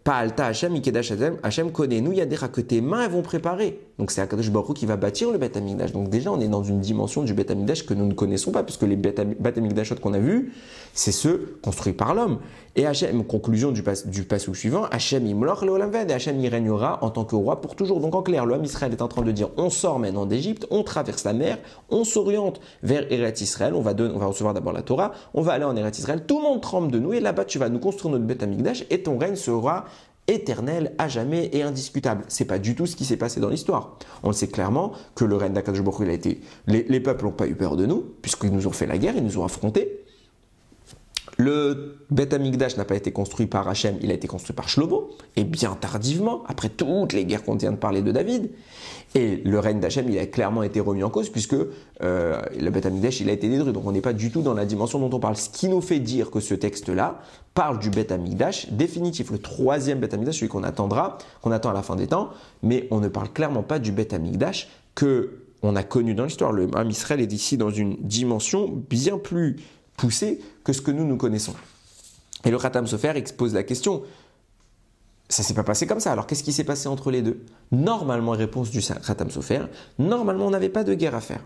Pa'alta Hashem, Mikedash Hashem konenu yadecha, que tes mains elles vont préparer. Donc c'est Akadosh Baruch Hu qui va bâtir le Beth Amikdash. Donc déjà, on est dans une dimension du Beth Amikdash que nous ne connaissons pas, puisque les Beth Amikdashot qu'on a vus, c'est ceux construits par l'homme. Et Hachem, conclusion du passage suivant, Hachem imloch leolam ved, et Hachem y régnera en tant que roi pour toujours. Donc en clair, l'homme Israël est en train de dire, on sort maintenant d'Égypte, on traverse la mer, on s'oriente vers Eretz Israël, on va recevoir d'abord la Torah, on va aller en Eretz Israël, tout le monde tremble de nous, et là-bas tu vas nous construire notre Beth Amikdash, et ton règne sera éternel, à jamais et indiscutable. C'est pas du tout ce qui s'est passé dans l'histoire. On le sait clairement que le règne d'Akadosh Baruch Hu, il a été... Les peuples n'ont pas eu peur de nous, puisqu'ils nous ont fait la guerre, ils nous ont affrontés. Le Beth Amikdash n'a pas été construit par Hachem, il a été construit par Shlomo, et bien tardivement, après toutes les guerres qu'on vient de parler de David. Et le règne d'Hachem, il a clairement été remis en cause, puisque le Beth Amikdash, il a été détruit. Donc on n'est pas du tout dans la dimension dont on parle. Ce qui nous fait dire que ce texte-là parle du Beth Amikdash définitif, le troisième Beth Amikdash, celui qu'on attend à la fin des temps, mais on ne parle clairement pas du Beth Amikdash que on a connu dans l'histoire. Le Am Israël est ici dans une dimension bien plus poussée que ce que nous connaissons. Et le Khatam Sofer expose la question, ça ne s'est pas passé comme ça, alors qu'est-ce qui s'est passé entre les deux? Normalement, réponse du Khatam Sofer, normalement on n'avait pas de guerre à faire.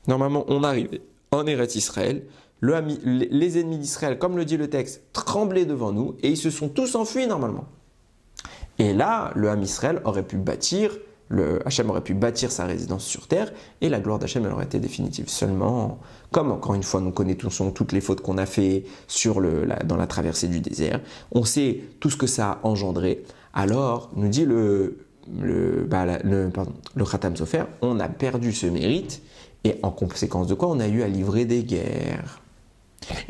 Normalement on arrivait en Eretz Israël, les ennemis d'Israël, comme le dit le texte, tremblaient devant nous et ils se sont tous enfuis normalement. Et là, le Ham Israël aurait pu bâtir, Hachem aurait pu bâtir sa résidence sur terre et la gloire d'Hachem elle aurait été définitive. Seulement, comme encore une fois nous connaissons toutes les fautes qu'on a fait dans la traversée du désert, on sait tout ce que ça a engendré. Alors, nous dit le Khatam Sofer, on a perdu ce mérite et en conséquence de quoi on a eu à livrer des guerres.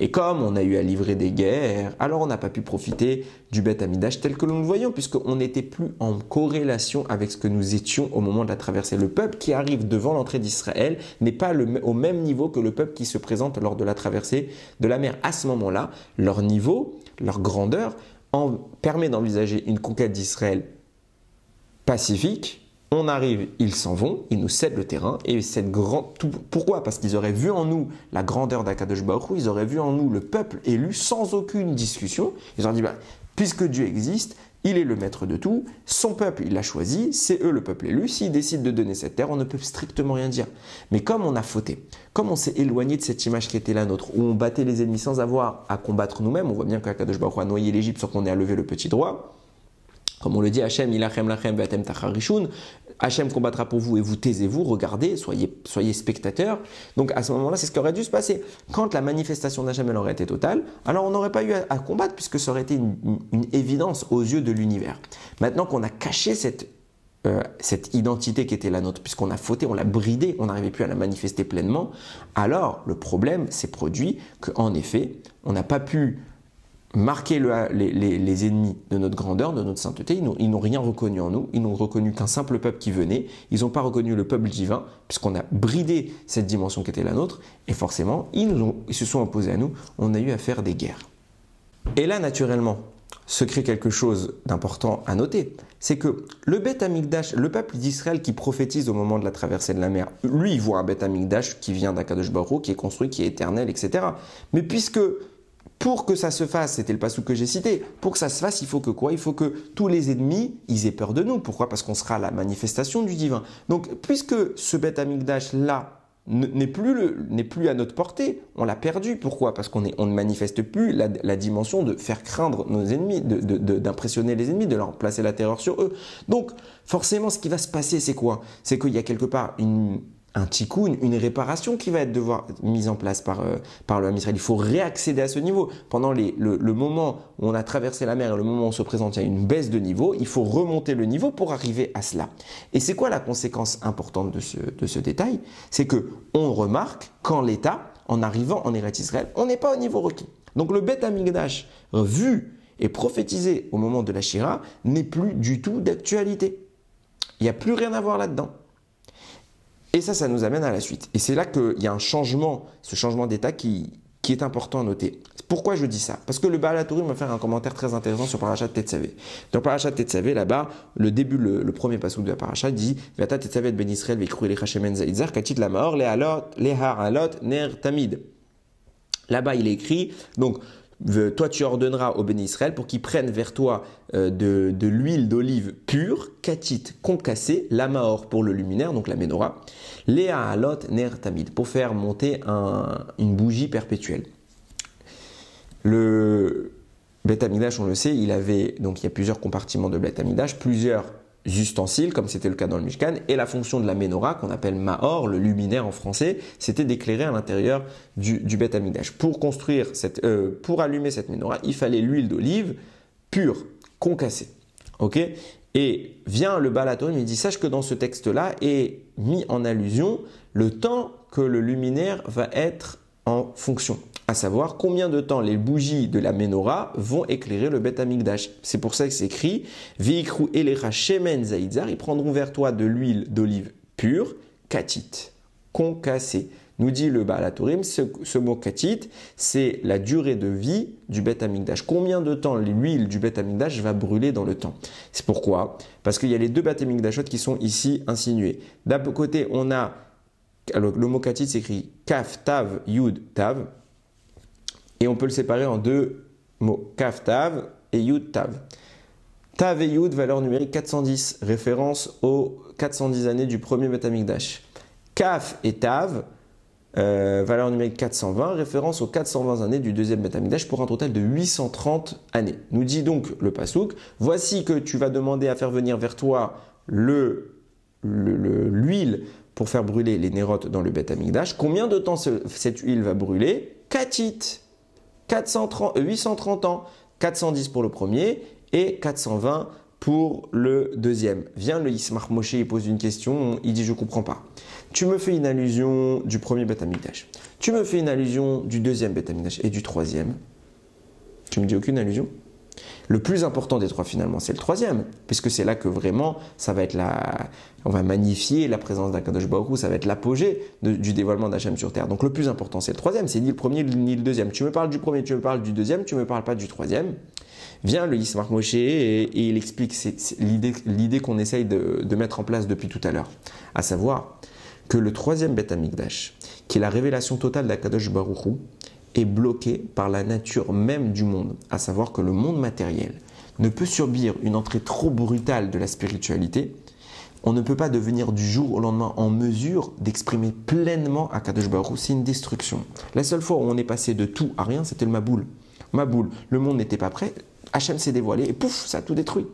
Et comme on a eu à livrer des guerres, alors on n'a pas pu profiter du Beth Amikdash tel que nous le voyons, puisqu'on n'était plus en corrélation avec ce que nous étions au moment de la traversée. Le peuple qui arrive devant l'entrée d'Israël n'est pas au même niveau que le peuple qui se présente lors de la traversée de la mer. À ce moment-là, leur niveau, leur grandeur, permet d'envisager une conquête d'Israël pacifique. On arrive, ils s'en vont, ils nous cèdent le terrain. Et pourquoi? Parce qu'ils auraient vu en nous la grandeur d'Akadosh Baruch Hu, ils auraient vu en nous le peuple élu sans aucune discussion. Ils ont dit, puisque Dieu existe, il est le maître de tout, son peuple, il l'a choisi, c'est eux le peuple élu. S'ils décident de donner cette terre, on ne peut strictement rien dire. Mais comme on a fauté, comme on s'est éloigné de cette image qui était la nôtre, où on battait les ennemis sans avoir à combattre nous-mêmes, on voit bien qu'Akadosh Baruch Hu a noyé l'Égypte sans qu'on ait à lever le petit doigt. Comme on le dit, Hachem, ilachem lachem ve'atem tacharishun. Hachem combattra pour vous et vous taisez-vous, regardez, soyez spectateurs. Donc à ce moment-là, c'est ce qui aurait dû se passer. Quand la manifestation d'Hachem aurait été totale, alors on n'aurait pas eu à combattre puisque ça aurait été une évidence aux yeux de l'univers. Maintenant qu'on a caché cette identité qui était la nôtre, puisqu'on a fauté, on l'a bridée, on n'arrivait plus à la manifester pleinement, alors le problème s'est produit qu'en effet, on n'a pas pu marquer les ennemis de notre grandeur, de notre sainteté. Ils n'ont rien reconnu en nous, ils n'ont reconnu qu'un simple peuple qui venait, ils n'ont pas reconnu le peuple divin, puisqu'on a bridé cette dimension qui était la nôtre, et forcément, ils se sont opposés à nous, on a eu à faire des guerres. Et là, naturellement, se crée quelque chose d'important à noter, c'est que le Beth Amikdash, le peuple d'Israël qui prophétise au moment de la traversée de la mer, lui, il voit un Beth Amikdash qui vient d'Akadosh Baruch Hu, qui est construit, qui est éternel, etc. Mais puisque pour que ça se fasse, c'était le passage que j'ai cité, pour que ça se fasse, il faut que quoi? Il faut que tous les ennemis, ils aient peur de nous. Pourquoi? Parce qu'on sera la manifestation du divin. Donc, puisque ce Beth Amikdash-là n'est plus à notre portée, on l'a perdu. Pourquoi? Parce qu'on ne manifeste plus la dimension de faire craindre nos ennemis, d'impressionner les ennemis, de leur placer la terreur sur eux. Donc, forcément, ce qui va se passer, c'est quoi? C'est qu'il y a quelque part un tikkun, une réparation qui va être mise en place par le Ham Israël. Il faut réaccéder à ce niveau. Pendant le moment où on a traversé la mer et le moment où on se présente, il y a une baisse de niveau. Il faut remonter le niveau pour arriver à cela. Et c'est quoi la conséquence importante de ce détail? C'est qu'on remarque qu'en l'état, en arrivant en Eretz Israël, on n'est pas au niveau requis. Donc le Beth Amikdash vu et prophétisé au moment de la Shira n'est plus du tout d'actualité. Il n'y a plus rien à voir là-dedans. Et ça nous amène à la suite. Et c'est là qu'il y a ce changement d'état qui est important à noter. Pourquoi je dis ça? Parce que le Baal HaTurim va faire un commentaire très intéressant sur Parashat Tetzavé. Dans Parashat Tetzavé, là-bas, le début, le premier passage de la Parashat dit Vata Tetzavé ben Israël veikru elecha shemen zaitzar katit la maor leharalot ner tamid. Là-bas, il est écrit, donc, toi tu ordonneras au béni Israël pour qu'ils prennent vers toi de l'huile d'olive pure, katit, concassée, la maor pour le luminaire, donc la menorah, léa alot ner tamid, pour faire monter une bougie perpétuelle. Le Beth Amikdash, on le sait, il y a plusieurs compartiments de Beth Amikdash, plusieurs ustensiles, comme c'était le cas dans le Mishkan, et la fonction de la menorah, qu'on appelle Maor, le luminaire en français, c'était d'éclairer à l'intérieur du Beth Amikdash. Pour allumer cette menorah, il fallait l'huile d'olive pure, concassée. Ok ? Et vient le Baal HaTurim, il dit, sache que dans ce texte-là est mis en allusion le temps que le luminaire va être en fonction, à savoir combien de temps les bougies de la menorah vont éclairer le Beth Amikdash. C'est pour ça que c'est écrit Veikru elecha shemen zaitzar, ils prendront vers toi de l'huile d'olive pure, katit, concassée. Nous dit le Baal HaTurim, ce mot katit, c'est la durée de vie du Beth Amikdash. Combien de temps l'huile du Beth Amikdash va brûler dans le temps? C'est pourquoi? Parce qu'il y a les deux Beth Amikdashot qui sont ici insinués. D'un côté, on a le mot katit s'écrit kaf, tav, yud, tav. Et on peut le séparer en deux mots, kaf, tav et yud, tav. Tav et yud, valeur numérique 410, référence aux 410 années du premier Beth Amikdash. Kaf et tav, valeur numérique 420, référence aux 420 années du deuxième Beth Amikdash pour un total de 830 années. Nous dit donc le pasouk, voici que tu vas demander à faire venir vers toi l'huile pour faire brûler les nérotes dans le Beth Amikdash. Combien de temps cette huile va brûler? Katit, 830 ans, 410 pour le premier et 420 pour le deuxième. Vient le Yismach Moshe, il pose une question, il dit je ne comprends pas. Tu me fais une allusion du premier Beth Amikdash, tu me fais une allusion du deuxième Beth Amikdash et du troisième. Tu me dis aucune allusion. Le plus important des trois finalement, c'est le troisième, puisque c'est là que vraiment, ça va être on va magnifier la présence d'Akadosh Baruch Hu, ça va être l'apogée du dévoilement d'Hachem sur terre. Donc le plus important, c'est le troisième, c'est ni le premier ni le deuxième. Tu me parles du premier, tu me parles du deuxième, tu me parles pas du troisième. Vient le Yismach Moshe et il explique l'idée qu'on essaye de mettre en place depuis tout à l'heure, à savoir que le troisième Beth Amikdash, qui est la révélation totale d'Akadosh Baruch Hu, est bloqué par la nature même du monde, à savoir que le monde matériel ne peut subir une entrée trop brutale de la spiritualité. On ne peut pas devenir du jour au lendemain en mesure d'exprimer pleinement Akadosh Baruch Hu, c'est une destruction. La seule fois où on est passé de tout à rien, c'était le Maboul. Maboul, le monde n'était pas prêt, Hachem s'est dévoilé et pouf, ça a tout détruit.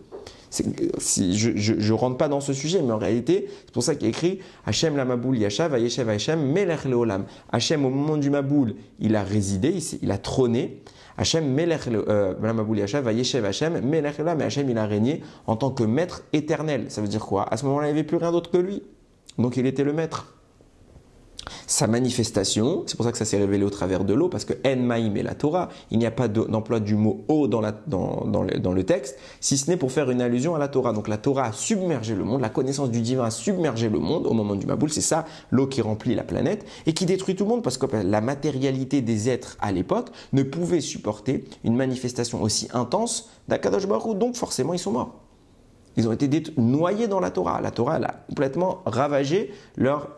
Je ne rentre pas dans ce sujet, mais en réalité, c'est pour ça qu'il y a écrit Hachem la Maboul Yashav, Vayeshev Hachem, Melech Leolam. Hachem, au moment du Maboul, il a résidé, il a trôné. Hachem, Melech la Maboul Yashav, Vayeshev Hachem, Melech Leolam. Et Hachem, il a régné en tant que maître éternel. Ça veut dire quoi? À ce moment-là, il n'y avait plus rien d'autre que lui. Donc, il était le maître. Sa manifestation, c'est pour ça que ça s'est révélé au travers de l'eau, parce que En Maïm est la Torah, il n'y a pas d'emploi du mot eau dans le texte, si ce n'est pour faire une allusion à la Torah. Donc la Torah a submergé le monde, la connaissance du divin a submergé le monde au moment du Maboul, c'est ça l'eau qui remplit la planète et qui détruit tout le monde, parce que la matérialité des êtres à l'époque ne pouvait supporter une manifestation aussi intense d'Akadosh Baruch Hu, donc forcément ils sont morts. Ils ont été noyés dans la Torah. La Torah, elle a complètement ravagé leur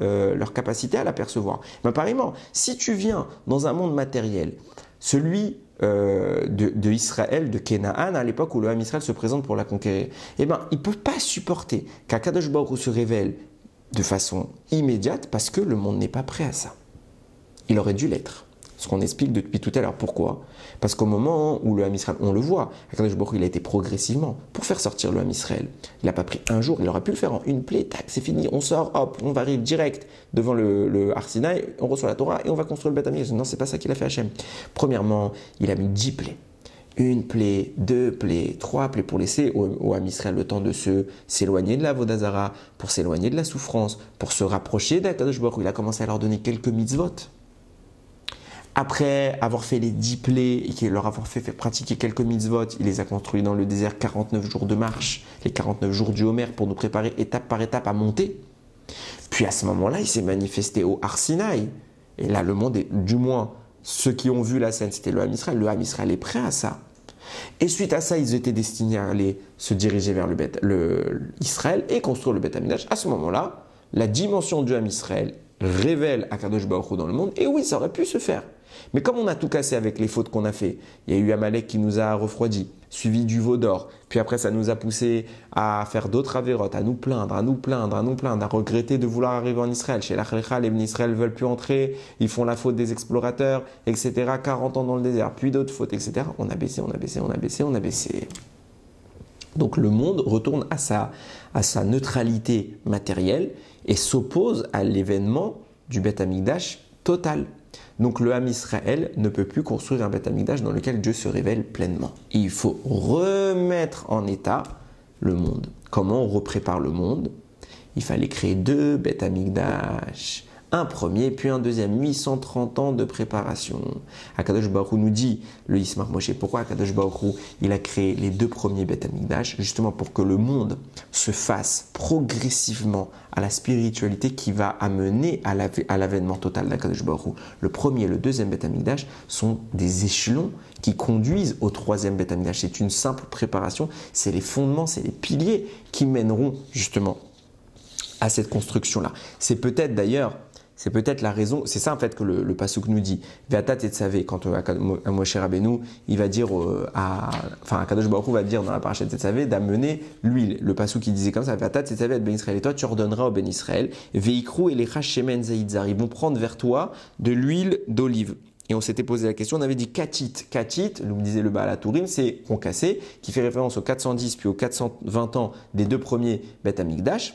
capacité à l'apercevoir. Mais pareillement, si tu viens dans un monde matériel, celui de Israël, de Canaan, à l'époque où le Ham Israël se présente pour la conquérir, eh ben, il ne peut pas supporter qu'Akadosh Baruch Hu se révèle de façon immédiate parce que le monde n'est pas prêt à ça. Il aurait dû l'être. Ce qu'on explique depuis tout à l'heure. Pourquoi? Parce qu'au moment où le Ham Israël, on le voit, Akadosh Baruch Hu, il a été progressivement pour faire sortir le Ham Israël. Il n'a pas pris un jour, il aurait pu le faire en une plaie, tac, c'est fini, on sort, hop, on va arriver direct devant le Har Sinaï, on reçoit la Torah et on va construire le Beth Amikdash. Non, c'est pas ça qu'il a fait Hachem. Premièrement, il a mis 10 plaies. Une plaie, 2 plaies, 3 plaies pour laisser au Ham Israël le temps de s'éloigner de la Avodah Zara, pour s'éloigner de la souffrance, pour se rapprocher d'Akadosh Baruch Hu. Il a commencé à leur donner quelques mitzvot. Après avoir fait les 10 plaies et leur avoir fait pratiquer quelques mitzvot, il les a construits dans le désert 49 jours de marche, les 49 jours du Homer pour nous préparer étape par étape à monter. Puis à ce moment-là, il s'est manifesté au Har Sinaï. Et là, le monde, du moins ceux qui ont vu la scène, c'était le Ham Israël. Le Ham Israël est prêt à ça. Et suite à ça, ils étaient destinés à aller se diriger vers Israël et construire le Beth Amikdash. À ce moment-là, la dimension du Ham Israël révèle Akadosh Baruch Hu dans le monde. Et oui, ça aurait pu se faire. Mais comme on a tout cassé avec les fautes qu'on a fait, il y a eu Amalek qui nous a refroidi, suivi du veau d'or, puis après ça nous a poussé à faire d'autres avérotes, à nous plaindre, à regretter de vouloir arriver en Israël. Chez l'Achlecha, les Israël ne veulent plus entrer, ils font la faute des explorateurs, etc. 40 ans dans le désert, puis d'autres fautes, etc. On a baissé. Donc le monde retourne à sa neutralité matérielle et s'oppose à l'événement du Beth Amikdash total. Donc le Ham Israël ne peut plus construire un Beth Amikdash dans lequel Dieu se révèle pleinement. Et il faut remettre en état le monde. Comment on reprépare le monde? Il fallait créer 2 Beth Amikdash. Un premier, puis un deuxième. 830 ans de préparation. Akadosh Baruch Hu nous dit, le Yismach Moshe, pourquoi Akadosh Baruch Hu, il a créé les 2 premiers Beth Amikdash, justement pour que le monde se fasse progressivement à la spiritualité qui va amener à l'avènement total d'Akadosh Baruch Hu. Le premier et le deuxième Beth Amikdash sont des échelons qui conduisent au 3e Beth Amikdash. C'est une simple préparation, c'est les fondements, c'est les piliers qui mèneront justement à cette construction-là. C'est peut-être la raison, c'est ça en fait que le Pasuk nous dit. Ve'ata tetzavé, quand Moshe Rabbeinu, il va dire, Akadosh Baruch Hu va dire dans la paracha tetzavé d'amener l'huile. Le Pasuk qui disait comme ça, Ve'ata tetzavé et Ben Israël, et toi tu ordonneras au Ben Israël, ve'ikru elecha shemen zeitzar, ils vont prendre vers toi de l'huile d'olive. Et on s'était posé la question, on avait dit katit. Katit, nous disait le Baal HaTurim, c'est concassé, qui fait référence aux 410 puis aux 420 ans des 2 premiers Beth Amikdash.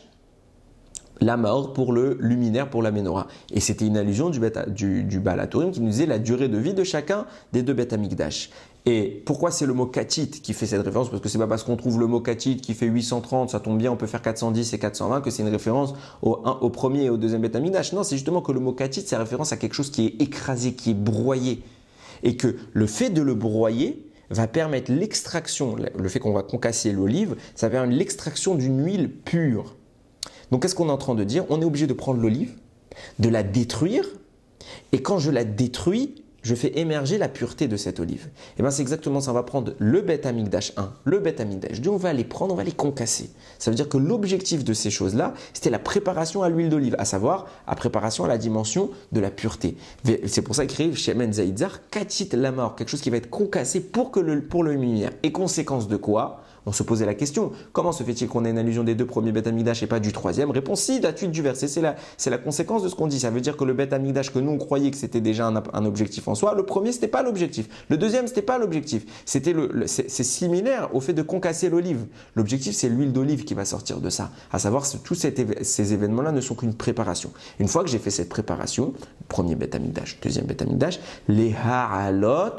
La mort pour le luminaire, pour la menorah. Et c'était une allusion du Baal HaTurim qui nous disait la durée de vie de chacun des 2 Beth Amikdash. Et pourquoi c'est le mot katit qui fait cette référence? Parce que c'est pas parce qu'on trouve le mot katit qui fait 830, ça tombe bien, on peut faire 410 et 420, que c'est une référence au premier et au deuxième Beth Amikdash. Non, c'est justement que le mot katit, c'est référence à quelque chose qui est écrasé, qui est broyé. Et que le fait de le broyer va permettre l'extraction, le fait qu'on va concasser l'olive, ça va permettre l'extraction d'une huile pure. Donc, qu'est-ce qu'on est en train de dire? On est obligé de prendre l'olive, de la détruire, et quand je la détruis, je fais émerger la pureté de cette olive. Et bien, c'est exactement ça. On va prendre le Beth Amikdash 1, le Beth Amikdash 2, on va les prendre, on va les concasser. Ça veut dire que l'objectif de ces choses-là, c'était la préparation à l'huile d'olive, à savoir la préparation à la dimension de la pureté. C'est pour ça qu'il écrit Shemen Zaitzar, Katit Lamor, quelque chose qui va être concassé pour le luminaire. Et conséquence de quoi? On se posait la question, comment se fait-il qu'on ait une allusion des 2 premiers Beth Amikdash et pas du 3e? Réponse si, la suite du verset, c'est la conséquence de ce qu'on dit. Ça veut dire que le Beth Amikdash que nous on croyait que c'était déjà un objectif en soi, le premier c'était pas l'objectif, le deuxième c'était pas l'objectif. C'est similaire au fait de concasser l'olive. L'objectif c'est l'huile d'olive qui va sortir de ça. À savoir que tous ces événements-là ne sont qu'une préparation. Une fois que j'ai fait cette préparation, premier Beth Amikdash, deuxième Beth Amikdash, les ha'alot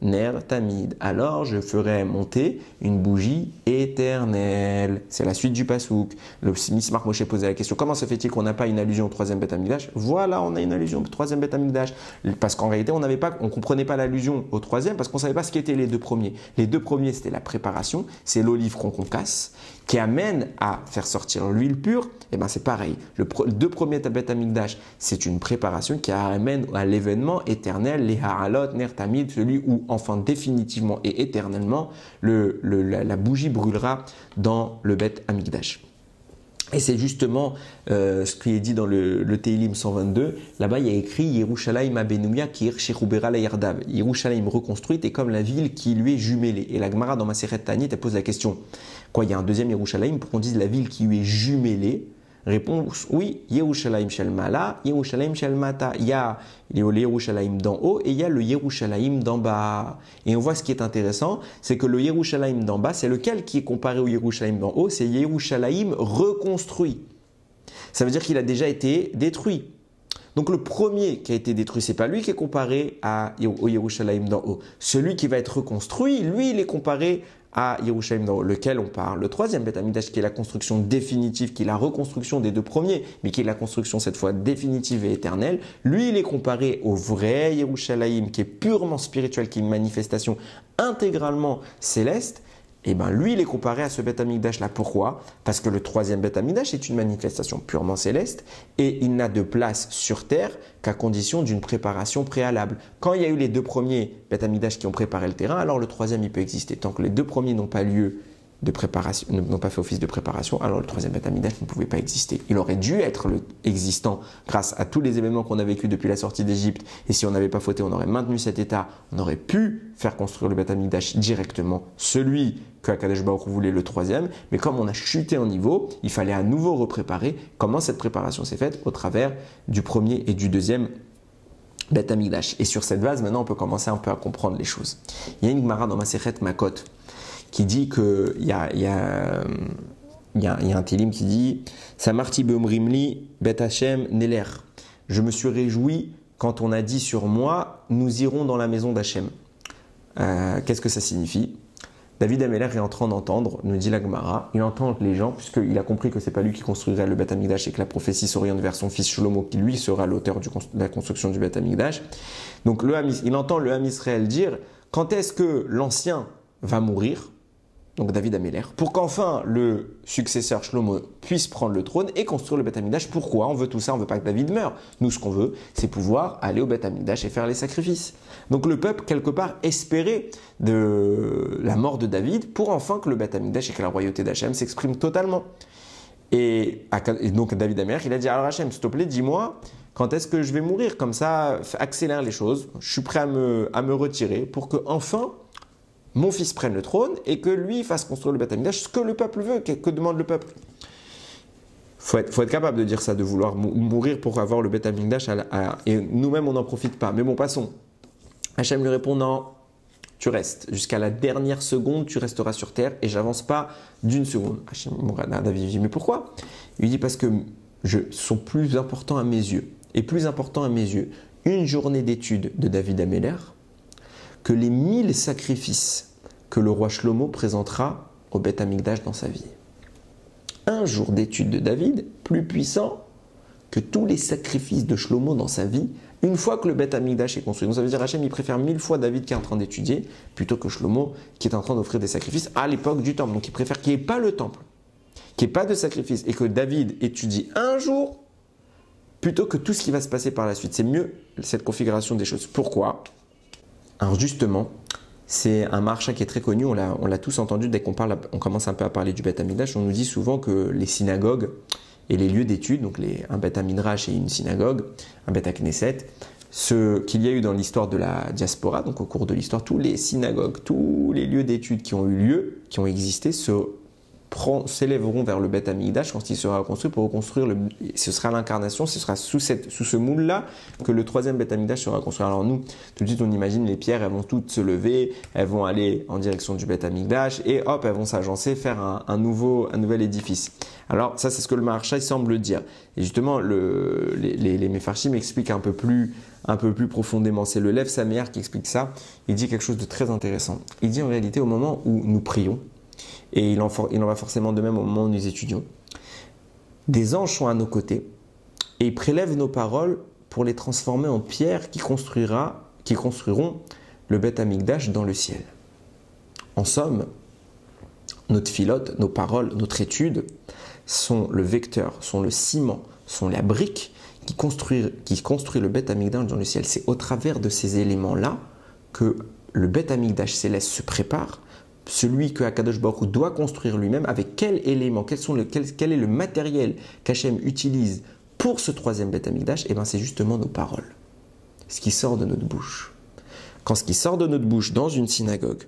Ner Tamid. Alors je ferai monter une bougie éternelle. C'est la suite du pasouk. Le Yismach Moshe posait la question, comment se fait-il qu'on n'a pas une allusion au 3e Beth Amikdash? Voilà, on a une allusion au 3e Beth Amikdash. Parce qu'en réalité, on ne comprenait pas l'allusion au 3e parce qu'on ne savait pas ce qu'étaient les 2 premiers. Les 2 premiers, c'était la préparation, c'est l'olive qu'on concasse, qui amène à faire sortir l'huile pure. Et bien c'est pareil. Les 2 premiers Beth Amikdash, c'est une préparation qui amène à l'événement éternel, les Ha'alot, Ner Tamid, celui où enfin définitivement et éternellement la bougie brûlera dans le Beth Amikdash. Et c'est justement ce qui est dit dans le Teilim 122. Là-bas, il y a écrit Yerushalayim Abenouya Kir Shechubera la Yardav. Yerushalayim reconstruite est comme la ville qui lui est jumelée. Et la Gemara dans Maseret Tanit, elle pose la question, quoi, il y a un deuxième Yerushalayim pour qu'on dise la ville qui lui est jumelée? Réponse, oui, Yerushalayim Shel Mala, Yerushalayim Shel Mata. Il y a le Yerushalayim d'en haut et il y a le Yerushalayim d'en bas. Et on voit ce qui est intéressant, c'est que le Yerushalayim d'en bas, c'est lequel qui est comparé au Yerushalayim d'en haut? C'est Yerushalayim reconstruit. Ça veut dire qu'il a déjà été détruit. Donc le premier qui a été détruit, c'est pas lui qui est comparé au Yerushalayim d'en haut. Celui qui va être reconstruit, lui, il est comparé à Yerushalayim d'en haut, lequel on parle. Le 3e Beth Amikdash qui est la construction définitive, qui est la reconstruction des 2 premiers, mais qui est la construction cette fois définitive et éternelle. Lui, il est comparé au vrai Yerushalayim qui est purement spirituel, qui est une manifestation intégralement céleste. Et bien lui, il est comparé à ce Beth Amikdash là. Pourquoi? Parce que le 3e Beth Amikdash est une manifestation purement céleste et il n'a de place sur terre qu'à condition d'une préparation préalable. Quand il y a eu les 2 premiers Beth Amikdash qui ont préparé le terrain, alors le 3e il peut exister. Tant que les 2 premiers n'ont pas lieu de préparation, n'ont pas fait office de préparation, alors le troisième Beth Amikdash ne pouvait pas exister. Il aurait dû être existant grâce à tous les événements qu'on a vécus depuis la sortie d'Égypte. Et si on n'avait pas fauté, on aurait maintenu cet état. On aurait pu faire construire le Beth Amikdash directement, celui que Akadosh Baruch Hu voulait, le troisième. Mais comme on a chuté en niveau, il fallait à nouveau repréparer. Comment cette préparation s'est faite? Au travers du premier et du deuxième Beth Amikdash. Et sur cette base, maintenant, on peut commencer un peu à comprendre les choses. Il y a une Gemara dans Masechet Makot qui dit qu'il y a un Télim qui dit « Samarti beomrimli bet Hashem neler » Je me suis réjoui quand on a dit sur moi « Nous irons dans la maison d'Hachem ». Qu'est-ce que ça signifie? David Améler est en train d'entendre, nous dit la Gemara, il entend les gens, puisqu'il a compris que ce n'est pas lui qui construirait le Beth Amikdash et que la prophétie s'oriente vers son fils Shlomo, qui lui sera l'auteur de la construction du Beth Amikdash. Donc il entend le Ham Israël dire « Quand est-ce que l'ancien va mourir ?» donc David Améler, pour qu'enfin le successeur Shlomo puisse prendre le trône et construire le Beth Amikdash. Pourquoi on veut tout ça? On ne veut pas que David meure. Nous, ce qu'on veut, c'est pouvoir aller au Beth Amikdash et faire les sacrifices. Donc le peuple, quelque part, espérait de la mort de David pour enfin que le Beth Amikdash et que la royauté d'Hachem s'exprime totalement. Et donc David Améler, il a dit, alors Hachem, s'il te plaît, dis-moi, quand est-ce que je vais mourir? Comme ça, accélère les choses. Je suis prêt à me retirer pour que enfin mon fils prenne le trône et que lui fasse construire le Beth Amikdash, ce que le peuple veut, que demande le peuple. Faut être capable de dire ça, de vouloir mourir pour avoir le Beth Amikdash, et nous-mêmes on n'en profite pas. Mais bon, passons. Hachem lui répond, non, tu restes. Jusqu'à la dernière seconde, tu resteras sur terre et j'avance pas d'une seconde. Hachem, David dit, mais pourquoi? Il lui dit, parce que sont plus importants à mes yeux. Et plus important à mes yeux, une journée d'étude de David Améler que les 1000 sacrifices que le roi Shlomo présentera au Beth Amikdash dans sa vie. Un jour d'étude de David, plus puissant que tous les sacrifices de Shlomo dans sa vie, une fois que le Beth Amikdash est construit. Donc ça veut dire Hachem, il préfère 1000 fois David qui est en train d'étudier, plutôt que Shlomo qui est en train d'offrir des sacrifices à l'époque du temple. Donc il préfère qu'il n'y ait pas le temple, qu'il n'y ait pas de sacrifice, et que David étudie un jour, plutôt que tout ce qui va se passer par la suite. C'est mieux cette configuration des choses. Pourquoi? Alors justement, c'est un marcha qui est très connu, on l'a tous entendu dès qu'on commence un peu à parler du Beth Amikdash. On nous dit souvent que les synagogues et les lieux d'études, donc un Beth Midrash et une synagogue, un Beth Knesset, ce qu'il y a eu dans l'histoire de la diaspora, donc au cours de l'histoire, tous les synagogues, tous les lieux d'études qui ont eu lieu, qui ont existé, s'élèveront vers le Beth Amikdash quand il sera construit pour reconstruire ce sera l'incarnation, ce sera sous ce moule-là que le troisième Beth Amikdash sera construit. Alors nous, tout de suite, on imagine les pierres, elles vont toutes se lever, elles vont aller en direction du Beth Amikdash et hop, elles vont s'agencer, faire un nouvel édifice. Alors ça, c'est ce que le Maharsha semble dire. Et justement, les Mefarshim expliquent un peu plus profondément. C'est le Lev Sameer qui explique ça. Il dit quelque chose de très intéressant. Il dit en réalité, au moment où nous prions, et il en va forcément de même au moment où nous étudions, des anges sont à nos côtés et ils prélèvent nos paroles pour les transformer en pierres qui construiront le Beth Amikdash dans le ciel. En somme, notre filote, nos paroles, notre étude sont le vecteur, sont le ciment, sont la brique qui construit le Beth Amikdash dans le ciel. C'est au travers de ces éléments-là que le Beth Amikdash céleste se prépare. Celui que Akadosh Baruch Hu doit construire lui-même, avec quel élément, quel est le matériel qu'Hachem utilise pour ce troisième Beth Amikdash? Eh bien, c'est justement nos paroles, ce qui sort de notre bouche. Quand ce qui sort de notre bouche dans une synagogue,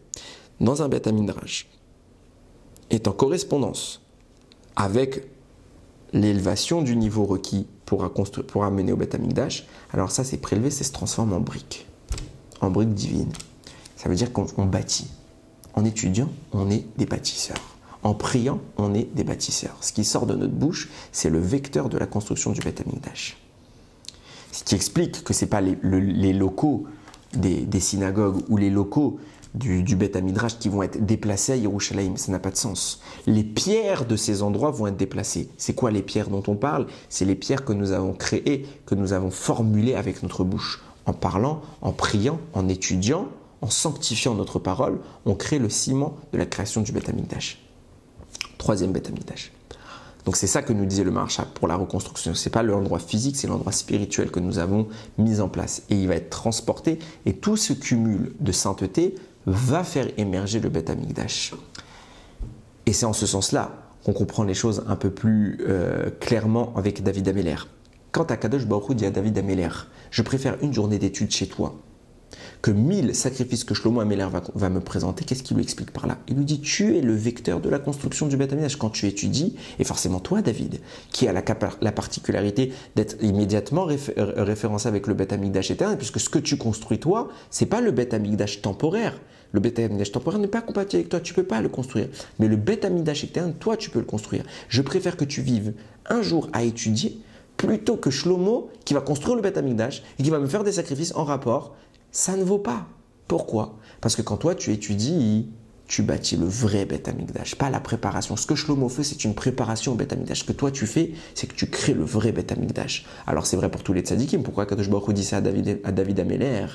dans un Beth Midrash, est en correspondance avec l'élévation du niveau requis pour amener au Beth Amikdash, alors ça, c'est prélevé, ça se transforme en brique divine. Ça veut dire qu'on bâtit. En étudiant, on est des bâtisseurs. En priant, on est des bâtisseurs. Ce qui sort de notre bouche, c'est le vecteur de la construction du Beth Amikdash. Ce qui explique que ce n'est pas les locaux des synagogues ou les locaux du Beth Midrash qui vont être déplacés à Yerushalayim. Ça n'a pas de sens. Les pierres de ces endroits vont être déplacées. C'est quoi les pierres dont on parle? C'est les pierres que nous avons créées, que nous avons formulées avec notre bouche. En parlant, en priant, en étudiant, en sanctifiant notre parole, on crée le ciment de la création du Beth Amikdash. Troisième Beth Amikdash. Donc c'est ça que nous disait le Maharsha pour la reconstruction. Ce n'est pas l'endroit physique, c'est l'endroit spirituel que nous avons mis en place. Et il va être transporté, et tout ce cumul de sainteté va faire émerger le Beth Amikdash. Et c'est en ce sens-là qu'on comprend les choses un peu plus clairement avec David Améler. Quand Akadosh Baruch Hu dit à David Améler, je préfère une journée d'études chez toi que 1000 sacrifices que Shlomo Améler va me présenter, qu'est-ce qu'il lui explique par là? Il lui dit, tu es le vecteur de la construction du Beth Amikdash quand tu étudies, et forcément toi, David, qui a la particularité d'être immédiatement référencé avec le Beth Amikdash éternel, puisque ce que tu construis toi, c'est pas le Beth Amikdash temporaire. Le Beth Amikdash temporaire n'est pas compatible avec toi, tu peux pas le construire. Mais le Beth Amikdash éternel, toi, tu peux le construire. Je préfère que tu vives un jour à étudier, plutôt que Shlomo, qui va construire le Beth Amikdash, et qui va me faire des sacrifices en rapport. Ça ne vaut pas. Pourquoi? Parce que quand toi tu étudies, tu bâtis le vrai Beth Amikdash, pas la préparation. Ce que Shlomo fait, c'est une préparation au Beth Amikdash. Ce que toi tu fais, c'est que tu crées le vrai Beth Amikdash. Alors c'est vrai pour tous les tzadikim. Pourquoi Kadosh Baruch Hu dit ça à David Améler?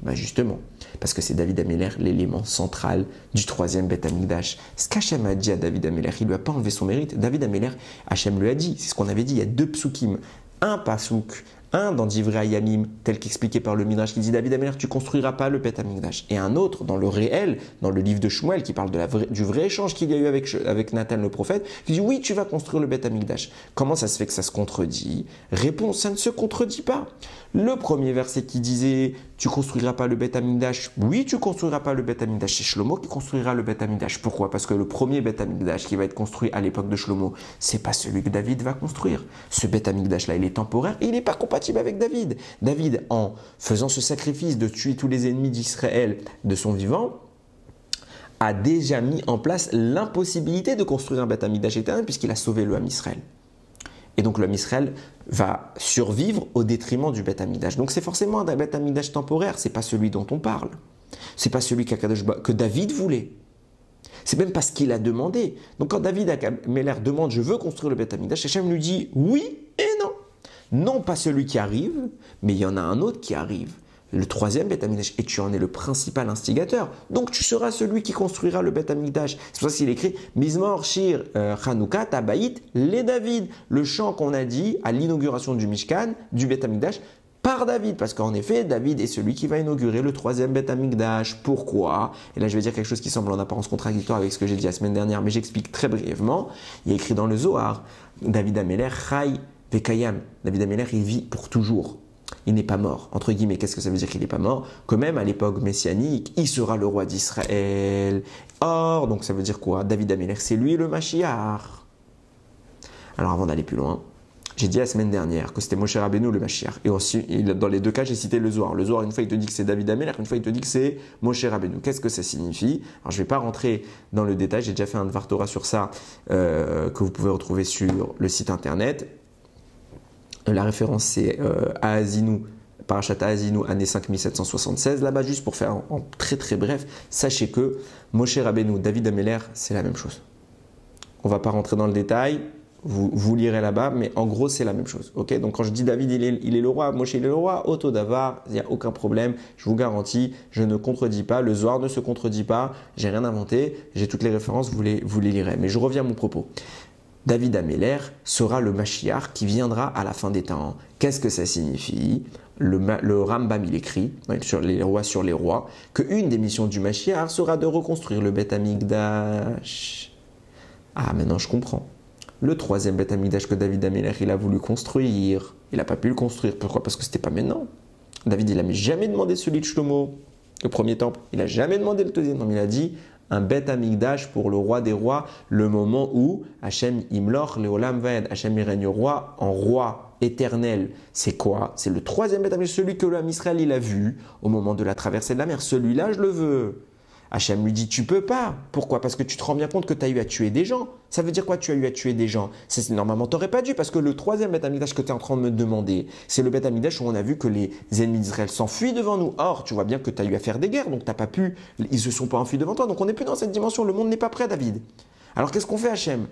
Ben justement, parce que c'est David Améler l'élément central du troisième Beth Amikdash. Ce qu'Hachem a dit à David Améler, il lui a pas enlevé son mérite. David Améler, Hachem lui a dit, c'est ce qu'on avait dit, il y a 2 psukim. Un pasouk, un dans Divrei Hayamim, tel qu'expliqué par le Midrash, qui dit David Améler, tu construiras pas le Beth Amikdash. Et un autre dans le réel, dans le livre de Shmuel, qui parle du vrai échange qu'il y a eu avec Nathan le prophète, qui dit oui, tu vas construire le Beth Amikdash. Comment ça se fait que ça se contredit? Réponse, ça ne se contredit pas. Le premier verset qui disait tu construiras pas le Beth Amikdash, oui, tu construiras pas le Beth Amikdash. C'est Shlomo qui construira le Beth Amikdash. Pourquoi? Parce que le premier Beth Amikdash qui va être construit à l'époque de Shlomo, c'est pas celui que David va construire. Ce Beth Amikdash là, il est temporaire et il n'est pas compatible avec David. David, en faisant ce sacrifice de tuer tous les ennemis d'Israël de son vivant, a déjà mis en place l'impossibilité de construire un Beth Amikdash éternel puisqu'il a sauvé le Ham Israël. Et donc le Ham Israël va survivre au détriment du Beth Amikdash. Donc c'est forcément un Beth Amikdash temporaire, c'est pas celui dont on parle. C'est pas celui que David voulait. C'est même pas ce qu'il a demandé. Donc quand David Améler demande je veux construire le Beth Amikdash, Hachem lui dit oui et non. Non pas celui qui arrive, mais il y en a un autre qui arrive. Le troisième Beth Amikdash, et tu en es le principal instigateur. Donc tu seras celui qui construira le Beth Amikdash. C'est pour ça qu'il écrit Mizmor Shir Chanukah Tabaït les David, le chant qu'on a dit à l'inauguration du Mishkan, du Beth Amikdash, par David. Parce qu'en effet, David est celui qui va inaugurer le troisième Beth Amikdash. Pourquoi? Et là, je vais dire quelque chose qui semble en apparence contradictoire avec ce que j'ai dit la semaine dernière, mais j'explique très brièvement. Il est écrit dans le Zohar, David Améler Chai Vekayam. David Améler, il vit pour toujours. Il n'est pas mort. Entre guillemets, qu'est-ce que ça veut dire qu'il n'est pas mort? Que même à l'époque messianique, il sera le roi d'Israël. Or, donc ça veut dire quoi? David Améler, c'est lui le Mashiach. Alors avant d'aller plus loin, j'ai dit la semaine dernière que c'était Moshe Rabbeinu le Mashiach. Et aussi, dans les deux cas, j'ai cité le Zohar. Le Zohar, une fois, il te dit que c'est David Améler, une fois, il te dit que c'est Moshe Rabbeinu. Qu'est-ce que ça signifie? Alors, je ne vais pas rentrer dans le détail. J'ai déjà fait un Dvar Torah sur ça que vous pouvez retrouver sur le site internet. La référence, c'est Ahazinu, Parashat Ahazinu, année 5776. Là-bas, juste pour faire en très très bref, sachez que Moshe Rabbeinu, David Améler, c'est la même chose. On ne va pas rentrer dans le détail, vous lirez là-bas, mais en gros, c'est la même chose. Okay, donc quand je dis David, il est le roi, Moshe, il est le roi, Otto Davar, il n'y a aucun problème, je vous garantis, je ne contredis pas, le Zohar ne se contredit pas, j'ai rien inventé, j'ai toutes les références, vous les lirez. Mais je reviens à mon propos. David Améler sera le Mashiach qui viendra à la fin des temps. Qu'est-ce que ça signifie? Le Rambam, il écrit, sur les rois, qu'une des missions du Mashiach sera de reconstruire le Beth Amikdash. Ah, maintenant je comprends. Le troisième Beth Amikdash que David Améler, il a voulu construire, il n'a pas pu le construire. Pourquoi? Parce que c'était pas maintenant. David, il n'a jamais demandé celui de Shlomo, le premier temple. Il n'a jamais demandé le deuxième temple. Il a dit un Beth Amikdash pour le roi des rois, le moment où Hachem Imloch Leolam Vaed, Hachem règne roi en roi éternel. C'est quoi? C'est le troisième Beth Amikdash, celui que l'homme Israël il a vu au moment de la traversée de la mer. Celui-là, je le veux. Hachem lui dit, tu peux pas. Pourquoi? Parce que tu te rends bien compte que tu as eu à tuer des gens. Ça veut dire quoi, tu as eu à tuer des gens? Normalement, tu n'aurais pas dû, parce que le troisième Beth Amikdash que tu es en train de me demander, c'est le Beth Amikdash où on a vu que les ennemis d'Israël s'enfuient devant nous. Or, tu vois bien que tu as eu à faire des guerres, donc t'as pas pu, ils ne se sont pas enfuis devant toi. Donc on n'est plus dans cette dimension, le monde n'est pas prêt, David. Alors qu'est-ce qu'on fait, Hachem?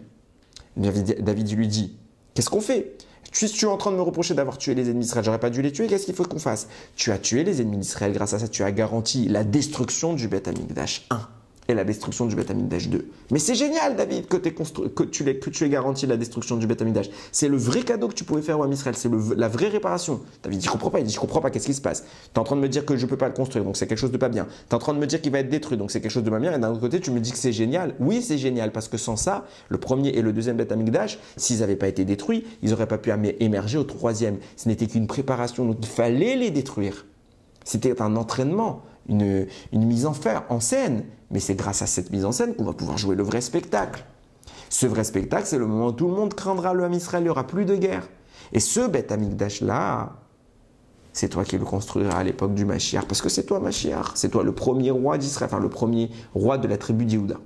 David lui dit, qu'est-ce qu'on fait? Tu es en train de me reprocher d'avoir tué les ennemis d'Israël, j'aurais pas dû les tuer, qu'est-ce qu'il faut qu'on fasse? Tu as tué les ennemis d'Israël, grâce à ça, tu as garanti la destruction du Beth Amikdash 1. et la destruction du Beth Amikdash 2. Mais c'est génial, David, que tu aies garanti la destruction du Beth Amikdash. C'est le vrai cadeau que tu pouvais faire au Ham Israël, c'est la vraie réparation. David dit, je comprends pas, il dit, je comprends pas, qu'est-ce qui se passe? Tu es en train de me dire que je ne peux pas le construire, donc c'est quelque chose de pas bien. Tu es en train de me dire qu'il va être détruit, donc c'est quelque chose de pas bien, et d'un autre côté, tu me dis que c'est génial. Oui, c'est génial, parce que sans ça, le premier et le deuxième Beth Amikdash, s'ils n'avaient pas été détruits, ils n'auraient pas pu émerger au troisième. Ce n'était qu'une préparation, donc il fallait les détruire. C'était un entraînement, une mise en scène. Mais c'est grâce à cette mise en scène qu'on va pouvoir jouer le vrai spectacle. Ce vrai spectacle, c'est le moment où tout le monde craindra le Ham Israël, il n'y aura plus de guerre. Et ce Beth Amikdash-là, c'est toi qui le construiras à l'époque du Mashiach, parce que c'est toi Mashiach, c'est toi le premier roi d'Israël, enfin le premier roi de la tribu d'Yehuda,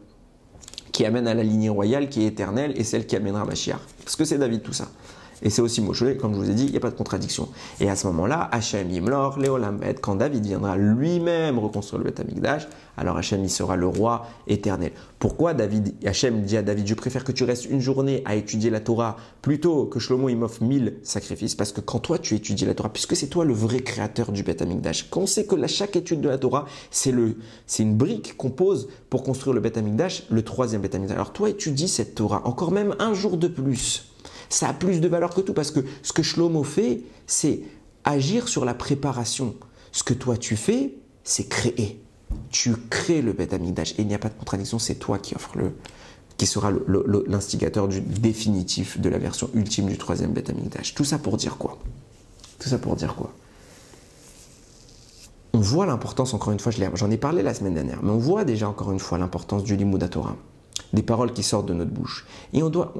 qui amène à la lignée royale qui est éternelle et celle qui amènera Mashiach. Parce que c'est David tout ça. Et c'est aussi Moshe, comme je vous ai dit, il n'y a pas de contradiction. Et à ce moment-là, Hachem Yimlor, Leolam Ved, quand David viendra lui-même reconstruire le Beth Amikdash, alors Hachem il sera le roi éternel. Pourquoi Hachem dit à David, je préfère que tu restes une journée à étudier la Torah plutôt que Shlomo il m'offre 1000 sacrifices? Parce que quand toi tu étudies la Torah, puisque c'est toi le vrai créateur du Beth Amikdash, quand on sait que chaque étude de la Torah, c'est une brique qu'on pose pour construire le Beth Amikdash, le troisième Beth Amikdash. Alors toi étudies cette Torah, encore même un jour de plus. Ça a plus de valeur que tout parce que ce que Shlomo fait, c'est agir sur la préparation. Ce que toi tu fais, c'est créer. Tu crées le Beth Amikdash et il n'y a pas de contradiction, c'est toi qui sera l'instigateur définitif de la version ultime du troisième Beth Amikdash. Tout ça pour dire quoi? Tout ça pour dire quoi? On voit l'importance, encore une fois, j'en ai parlé la semaine dernière, mais on voit déjà encore une fois l'importance du Limud Torah. Des paroles qui sortent de notre bouche. Et on doit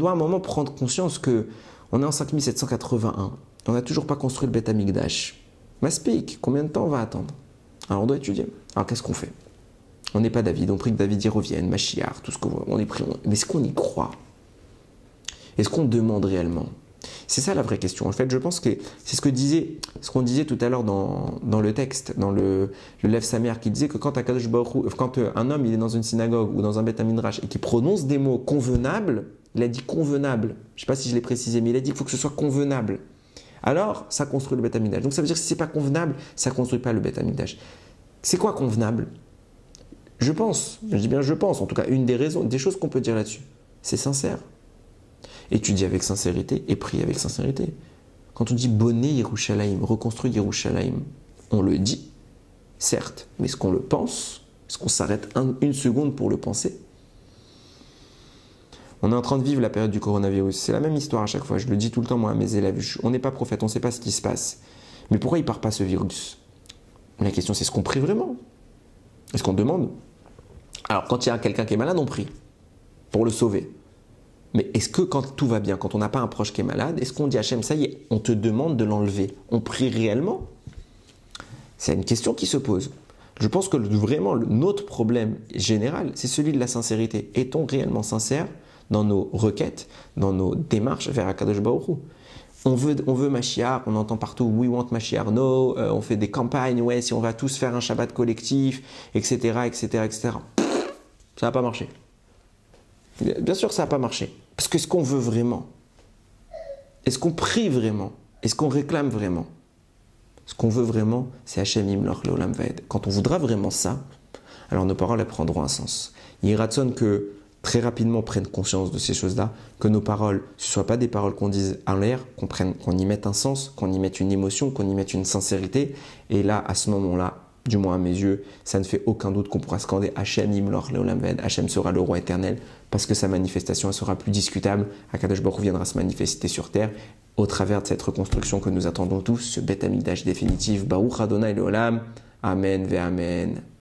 à un moment prendre conscience que on est en 5781, on n'a toujours pas construit le Beth Amikdash. Maspik, combien de temps on va attendre? Alors on doit étudier. Alors qu'est-ce qu'on fait? On n'est pas David, on prie que David y revienne, Mashiach, tout ce qu'on est pris. Mais est-ce qu'on y croit? Est-ce qu'on demande réellement? C'est ça la vraie question. En fait, je pense que c'est ce qu'on disait tout à l'heure dans le texte, dans le Lev Samer, qui disait que quand un homme il est dans une synagogue ou dans un Beth Midrash et qui prononce des mots convenables, il a dit convenable. Je ne sais pas si je l'ai précisé, mais il a dit qu'il faut que ce soit convenable. Alors, ça construit le Beth Amikdash. Donc ça veut dire que si ce n'est pas convenable, ça ne construit pas le Beth Amikdash. C'est quoi convenable? Je pense, je dis bien je pense, en tout cas une des choses qu'on peut dire là-dessus, c'est sincère. Étudie avec sincérité et prie avec sincérité. Quand on dit bonner Yerushalayim, reconstruire Yerushalayim, on le dit, certes, mais est-ce qu'on le pense? Est-ce qu'on s'arrête une seconde pour le penser? On est en train de vivre la période du coronavirus. C'est la même histoire à chaque fois. Je le dis tout le temps moi à mes élèves. On n'est pas prophète, on ne sait pas ce qui se passe. Mais pourquoi il ne part pas ce virus? La question c'est, est-ce qu'on prie vraiment? Est-ce qu'on demande? Alors quand il y a quelqu'un qui est malade, on prie pour le sauver. Mais est-ce que quand tout va bien, quand on n'a pas un proche qui est malade, est-ce qu'on dit à Hachem, ça y est, on te demande de l'enlever? On prie réellement? C'est une question qui se pose. Je pense que vraiment notre problème général, c'est celui de la sincérité. Est-on réellement sincère dans nos requêtes, dans nos démarches vers Akadosh Baruch Hu? On veut Mashiach, on entend partout « We want Mashiach no », on fait des campagnes « Ouais, si on va tous faire un Shabbat collectif », etc., etc., etc. Ça n'a pas marché. Bien sûr, ça n'a pas marché. Parce que ce qu'on veut vraiment, est-ce qu'on prie vraiment? Est-ce qu'on réclame vraiment? Ce qu'on veut vraiment, c'est Hachem Yimlor Leolam Vaed. Quand on voudra vraiment ça, alors nos paroles elles prendront un sens. Il ratsonne que très rapidement prennent conscience de ces choses-là, que nos paroles, ce ne soient pas des paroles qu'on dise en l'air, qu'on y mette un sens, qu'on y mette une émotion, qu'on y mette une sincérité. Et là, à ce moment-là, du moins à mes yeux, ça ne fait aucun doute qu'on pourra scander Hachem Yimlor Leolam Vaed. Hachem sera le roi éternel parce que sa manifestation elle sera plus discutable. Akadosh Baruch Hu viendra se manifester sur terre au travers de cette reconstruction que nous attendons tous, ce Beth Amikdash définitif. Baruch Adonai Leolam. Amen ve Amen.